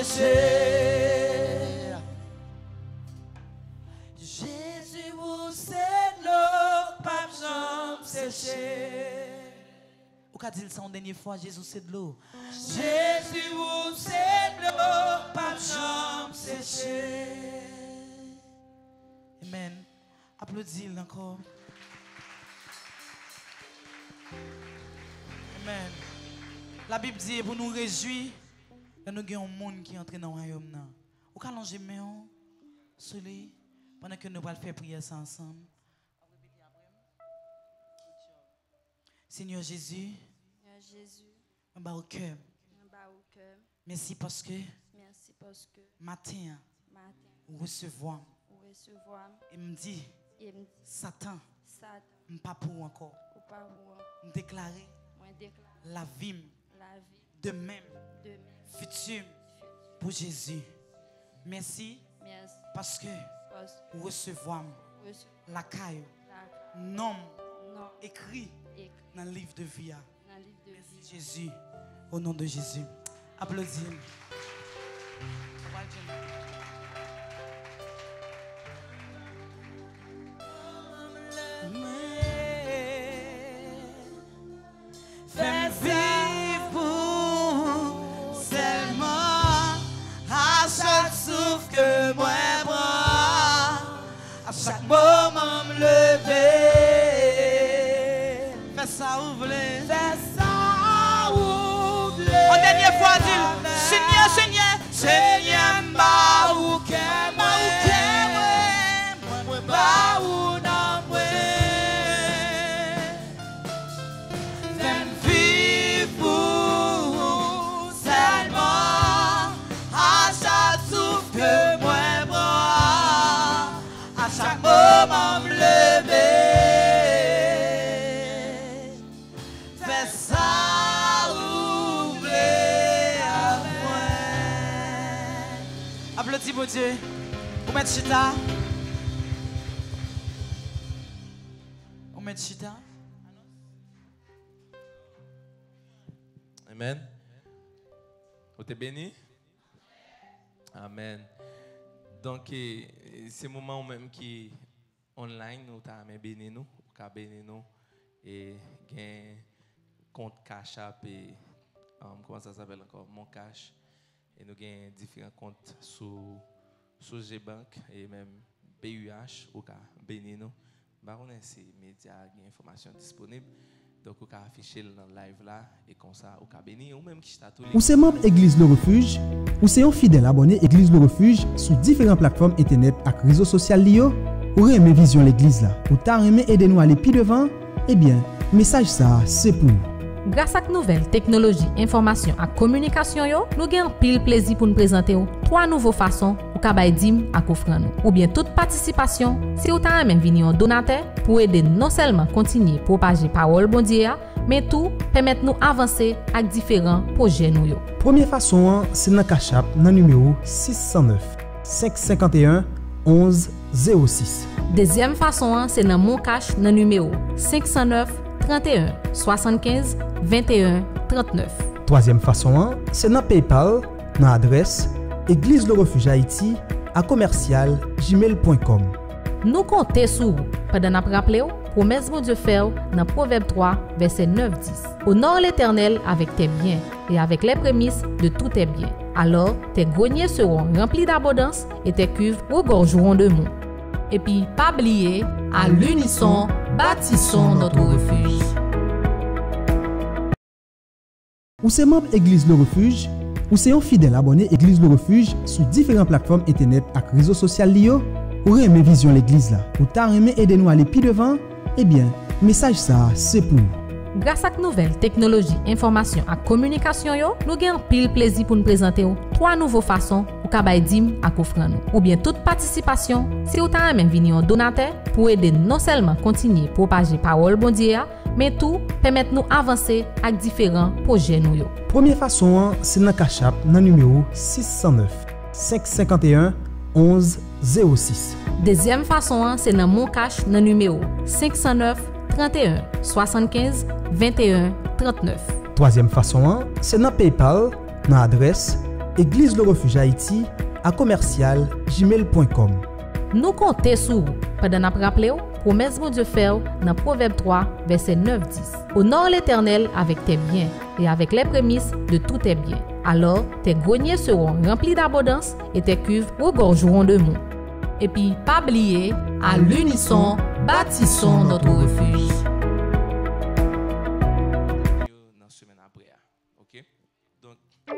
sécher. Jésus, vous c'est l'eau, pas jamais sécher. Ou qu'a dit ça une dernière fois, Jésus c'est de l'eau. Jésus, vous c'est l'eau, pas jamais sécher. Amen. Applaudis-le encore. Amen. La Bible dit pour nous réjouir, nous avons un monde qui entre dans le royaume. Ou qu'à longer main sur lui pendant que nous allons faire prière ça ensemble. Seigneur Jésus, on va au cœur. Merci parce que matin, recevoir et me dit Satan, je ne pas pour encore. Je déclarer la vie de même, futur pour Jésus. Merci parce que recevoir la caille, nom écrit dans le livre de vie. Merci Jésus, au nom de Jésus. Applaudis. Fais vivre pour seulement à chaque souffle que moi prends, à chaque moment me lever. Fais ça, ouvrez. Fais ça, ouvre. En dernière fois, dis Seigneur, Seigneur, Seigneur, m'a ou que moi, m'a ou non moi. Fais vivre pour seulement à chaque souffle que moi prends, à chaque moment me lever. Fais ça, ouvrir à moi. applaudis mon Dieu. On met chita. On met chita. Amen. Vous êtes béni? Amen. Donc, c'est le moment même qui online, nous avons béni nous, nous béni nous, et gain compte cash app et comment ça s'appelle encore, mon cash, et nous avons différents comptes sur G-Bank et même BUH, ou béni nous. Bah on a ces médias, des informations disponibles. Donc, vous pouvez afficher dans le live là, et comme ça, vous pouvez bénir, ou même qui est à tous les... Ou c'est membre Église Le Refuge, ou c'est un fidèle abonné Église Le Refuge sur différentes plateformes internet et réseaux sociaux liés, ou aimez vision l'église là, ou t'as aimé aider nous à aller plus devant, eh bien, message ça, c'est pour. Grâce à nouvelles technologies, information et communication, nous avons pile plaisir pour nous présenter 3 nouvelles façons pour kabay dim à offrir nous. Ou bien toute participation, si vous avez même venir un donateur pour aider non seulement continuer à propager parole bon Dieu, mais tout permettre nous avancer avec différents projets nous. Première façon, c'est dans Cash App, dans le numéro 609 551 11 06. Deuxième façon, c'est dans mon cash dans le numéro 509 31 75 21 39. Troisième façon, c'est dans PayPal, dans l'adresse Église Le Refuge Haïti à commercial gmail.com. Nous comptons sur vous pendant nous rappeler promesse de Dieu fait dans Proverbe 3, verset 9-10. Honore l'Éternel avec tes biens et avec les prémices de tous tes biens. Alors tes greniers seront remplis d'abondance et tes cuves regorgeront de monts. Et puis, pas oublier, à l'unisson, bâtissons notre refuge. Ou c'est membre Église Le Refuge, ou c'est un fidèle abonné Église Le Refuge sur différentes plateformes internet et réseaux sociaux liés, ou aimez vision l'église là, ou t'as aimé aider nous à aller plus devant, eh bien, message ça, c'est pour. Grâce à nouvelles technologies, information et communication, nous avons pile plaisir pour nous présenter 3 nouvelles façons pour kabay dim à offrir nous. Ou bien toute participation, si vous avez même venir un donateur pour aider non seulement continuer à propager parole bon Dieu, mais tout permettre nous avancer avec différents projets nous. Première façon, c'est dans Cash App, dans le numéro 609 551 11 06. Deuxième façon, c'est dans mon cash dans le numéro 509 31 75 21 39. Troisième façon, c'est dans PayPal, dans l'adresse Église le Refuge Haïti à commercial@gmail.com. Nous comptons sur vous pendant nous rappeler promesse de Dieu fait dans Proverbe 3, verset 9-10. Honore l'Éternel avec tes biens et avec les prémices de tous tes biens. Alors tes greniers seront remplis d'abondance et tes cuves regorgeront de monts. Et puis, pas oublier, à l'unisson, bâtissons notre refuge. Dans la semaine après, ok? Donc, nous étions